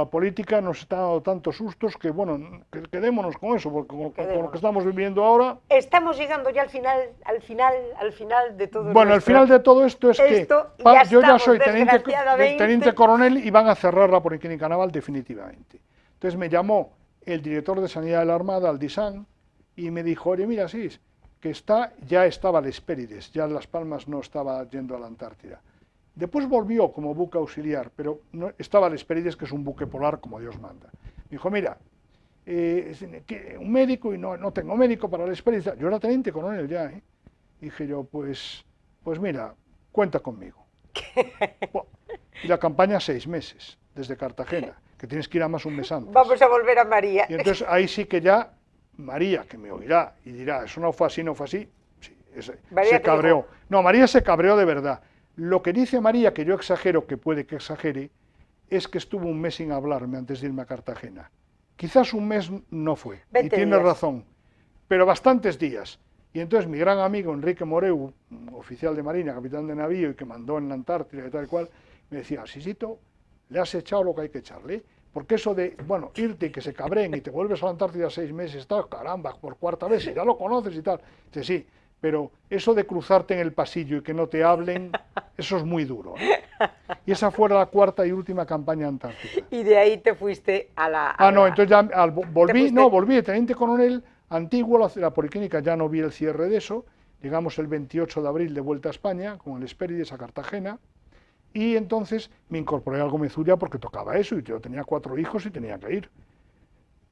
política nos está dando tantos sustos que, bueno, quedémonos con eso, porque con lo que estamos viviendo ahora... Estamos llegando ya al final de todo esto. Bueno, el final de todo esto es que yo ya soy teniente coronel y van a cerrar la Policlínica Naval definitivamente. Entonces me llamó el director de Sanidad de la Armada, Aldisan, y me dijo, oye, mira, sí, que ya estaba el Hespérides, ya Las Palmas no estaba yendo a la Antártida. Después volvió como buque auxiliar, pero no, estaba el Hespérides, que es un buque polar como Dios manda. Me dijo, mira, un médico y no tengo médico para el Hespérides. Yo era teniente coronel ya, ¿eh? Dije yo, pues mira, cuenta conmigo. Y la campaña 6 meses, desde Cartagena, que tienes que ir a más un mes antes. Vamos a volver a María. Y entonces ahí sí que ya María, que me oirá y dirá, eso no fue así, sí, se cabreó. No, María se cabreó de verdad. Lo que dice María, que yo exagero, que puede que exagere, es que estuvo un mes sin hablarme antes de irme a Cartagena. Quizás un mes no fue, y tiene razón, pero bastantes días. Y entonces mi gran amigo Enrique Moreu, oficial de Marina, capitán de navío y que mandó en la Antártida y tal cual, me decía, Sisito, le has echado lo que hay que echarle, porque eso de, bueno, irte y que se cabreen y te vuelves a la Antártida 6 meses, tal, caramba, por cuarta vez, ya lo conoces y tal. Dice, sí, pero eso de cruzarte en el pasillo y que no te hablen, eso es muy duro, ¿eh? Y esa fue la 4ª y última campaña antártica. Y de ahí te fuiste a la... no, entonces ya volví de teniente coronel antiguo, la Policlínica, ya no vi el cierre de eso, llegamos el 28 de abril de vuelta a España, con el Hespérides a Cartagena, y entonces me incorporé al Gómez Ulla porque tocaba eso, y yo tenía 4 hijos y tenía que ir.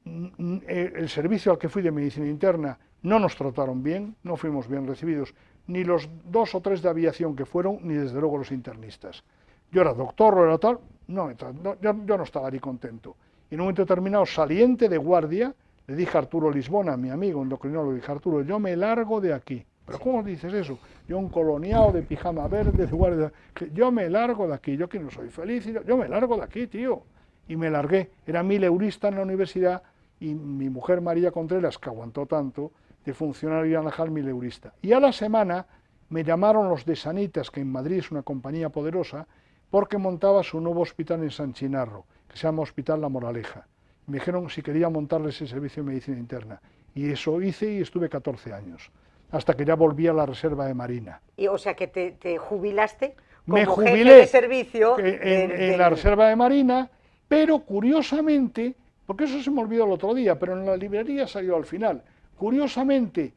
el servicio al que fui de medicina interna no nos trataron bien, no fuimos bien recibidos, ni los 2 o 3 de aviación que fueron, ni desde luego los internistas. Yo era doctor, era tal, yo no estaba ni contento. Y en un momento determinado, saliente de guardia, le dije a Arturo Lisbona, mi amigo endocrinólogo, le dije, Arturo, yo me largo de aquí. ¿Pero cómo dices eso? Yo un coloniado de pijama verde, de guardia, yo me largo de aquí, yo que no soy feliz, yo me largo de aquí, tío. Y me largué, era 1000 eurista en la universidad, y mi mujer María Contreras, que aguantó tanto, de funcionario en la JAL 1000 eurista. Y a la semana me llamaron los de Sanitas, que en Madrid es una compañía poderosa, porque montaba su nuevo hospital en San Chinarro, que se llama Hospital La Moraleja. Me dijeron si quería montarles el servicio de medicina interna. Y eso hice y estuve 14 años, hasta que ya volví a la Reserva de Marina. Y, o sea que te jubilaste como Me jubilé jefe de servicio en la Reserva de Marina, pero curiosamente, porque eso se me olvidó el otro día, pero en la librería salió al final, curiosamente,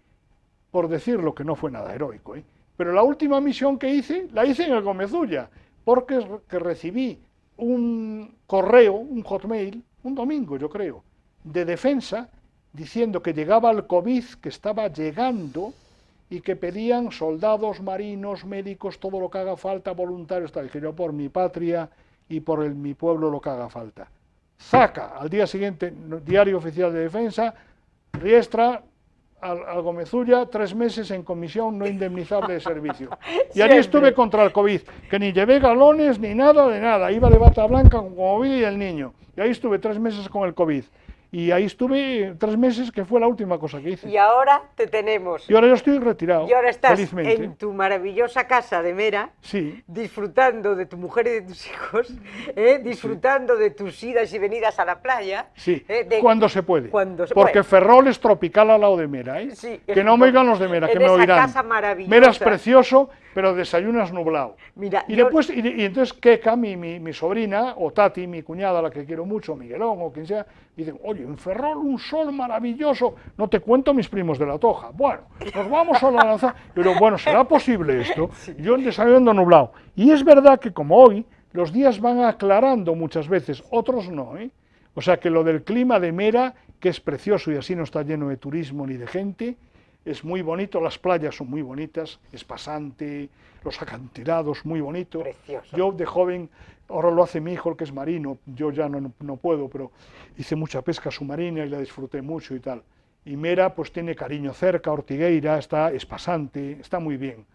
por decirlo que no fue nada heroico, pero la última misión que hice, la hice en el Gomezulla, porque recibí un correo, un hotmail, un domingo yo creo, de defensa, diciendo que llegaba el COVID, que estaba llegando, y que pedían soldados, marinos, médicos, todo lo que haga falta, voluntarios, tal. Dije yo, por mi patria y por mi pueblo lo que haga falta. Zaca, al día siguiente, Diario Oficial de Defensa, Riestra, al Gomezulla, 3 meses en comisión no indemnizable de servicio. Y allí estuve contra el COVID, que ni llevé galones ni nada de nada, iba de bata blanca con COVID y el niño. Y ahí estuve 3 meses con el COVID. Y ahí estuve 3 meses, que fue la última cosa que hice. Y ahora te tenemos. Y ahora yo estoy retirado. Y ahora estás felizmente en tu maravillosa casa de Mera, sí, disfrutando de tu mujer y de tus hijos, disfrutando de tus idas y venidas a la playa. Sí, cuando se puede. Cuando se porque puede. Ferrol es tropical al lado de Mera, ¿eh? Sí, que no me oigan los de Mera, que me oirán. Casa maravillosa. Mera es precioso, pero desayunas nublado. Mira, y después, y entonces Keka, mi sobrina, o Tati, mi cuñada, la que quiero mucho, Miguelón, o quien sea, dicen, oye, en Ferrol un sol maravilloso, no te cuento mis primos de la Toja, bueno, nos vamos a la lanza, pero bueno, ¿será posible esto? Sí. Yo desayunando nublado. Y es verdad que como hoy, los días van aclarando muchas veces, otros no, ¿eh? O sea que lo del clima de Mera, que es precioso y así no está lleno de turismo ni de gente, es muy bonito, las playas son muy bonitas, es pasante, los acantilados muy bonitos. Precioso. Yo de joven, ahora lo hace mi hijo, el que es marino, yo ya no puedo, pero hice mucha pesca submarina y la disfruté mucho y tal. Y Mera pues tiene cariño cerca, Ortigueira, es pasante, está muy bien.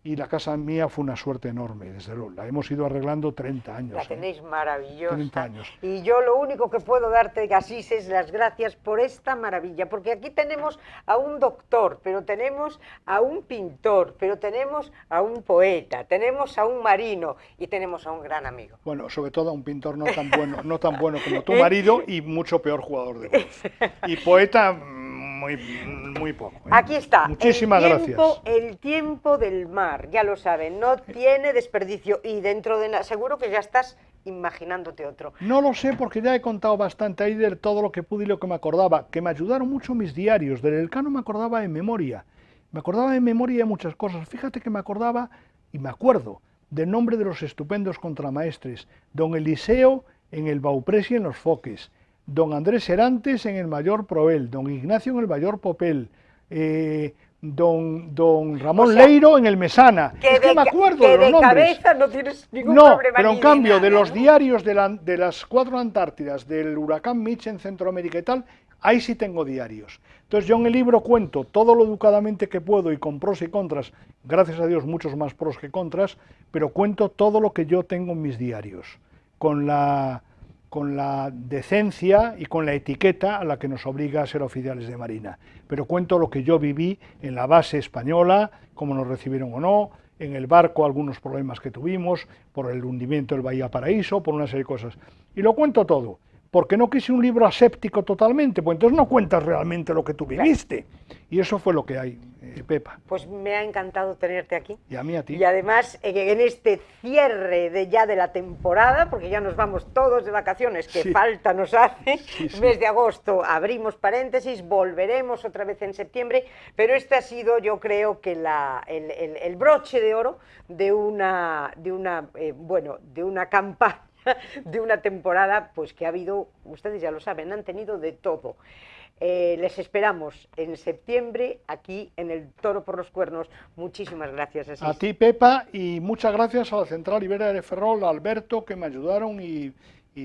Y la casa mía fue una suerte enorme, desde luego. La hemos ido arreglando 30 años. La tenéis maravillosa. 30 años. Y yo lo único que puedo darte, Asís, es las gracias por esta maravilla, porque aquí tenemos a un doctor, pero tenemos a un pintor, pero tenemos a un poeta, tenemos a un marino y tenemos a un gran amigo. Bueno, sobre todo a un pintor no tan bueno como tu marido y mucho peor jugador de golf. Y poeta muy poco. Aquí está. Muchísimas gracias. El tiempo del mar, ya lo saben, no tiene desperdicio y dentro de seguro que ya estás imaginándote otro. No lo sé porque ya he contado bastante ahí de todo lo que pude y lo que me acordaba, que me ayudaron mucho mis diarios. Del Elcano me acordaba de memoria. Me acordaba de memoria de muchas cosas. Fíjate que me acordaba y me acuerdo del nombre de los estupendos contramaestres. Don Eliseo en el Bauprés y en los Foques. Don Andrés Serantes en el Mayor Proel, don Ignacio en el Mayor Popel, don Ramón Leiro en el Mesana. Es que me acuerdo de los nombres. Cabeza no tienes ningún problema. Pero en cambio, de los diarios de las 4 Antártidas, del huracán Mitch en Centroamérica y tal, ahí sí tengo diarios. Entonces yo en el libro cuento todo lo educadamente que puedo y con pros y contras, gracias a Dios muchos más pros que contras, pero cuento todo lo que yo tengo en mis diarios, con la decencia y con la etiqueta a la que nos obliga a ser oficiales de Marina. Pero cuento lo que yo viví en la base española, cómo nos recibieron o no, en el barco algunos problemas que tuvimos, por el hundimiento del Bahía Paraíso, por una serie de cosas. Y lo cuento todo, porque no quise un libro aséptico totalmente, pues entonces no cuentas realmente lo que tú viviste. Y eso fue lo que hay, Pepa. Pues me ha encantado tenerte aquí. Y a mí a ti. Y además, en este cierre ya de la temporada, porque ya nos vamos todos de vacaciones, que falta nos hace, mes de agosto abrimos paréntesis, volveremos otra vez en septiembre, pero este ha sido, yo creo que el broche de oro de una campaña de una temporada pues que ha habido, ustedes ya lo saben, han tenido de todo. Les esperamos en septiembre aquí en el Toro por los Cuernos. Muchísimas gracias, Asís. A ti, Pepa, y muchas gracias a la Central Ibérica de Ferrol, a Alberto, que me ayudaron y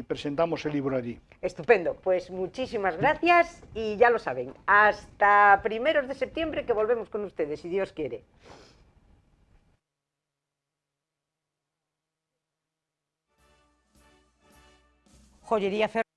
presentamos el libro allí. Estupendo, pues muchísimas gracias y ya lo saben, hasta primeros de septiembre que volvemos con ustedes, si Dios quiere. Joyería Ferrol.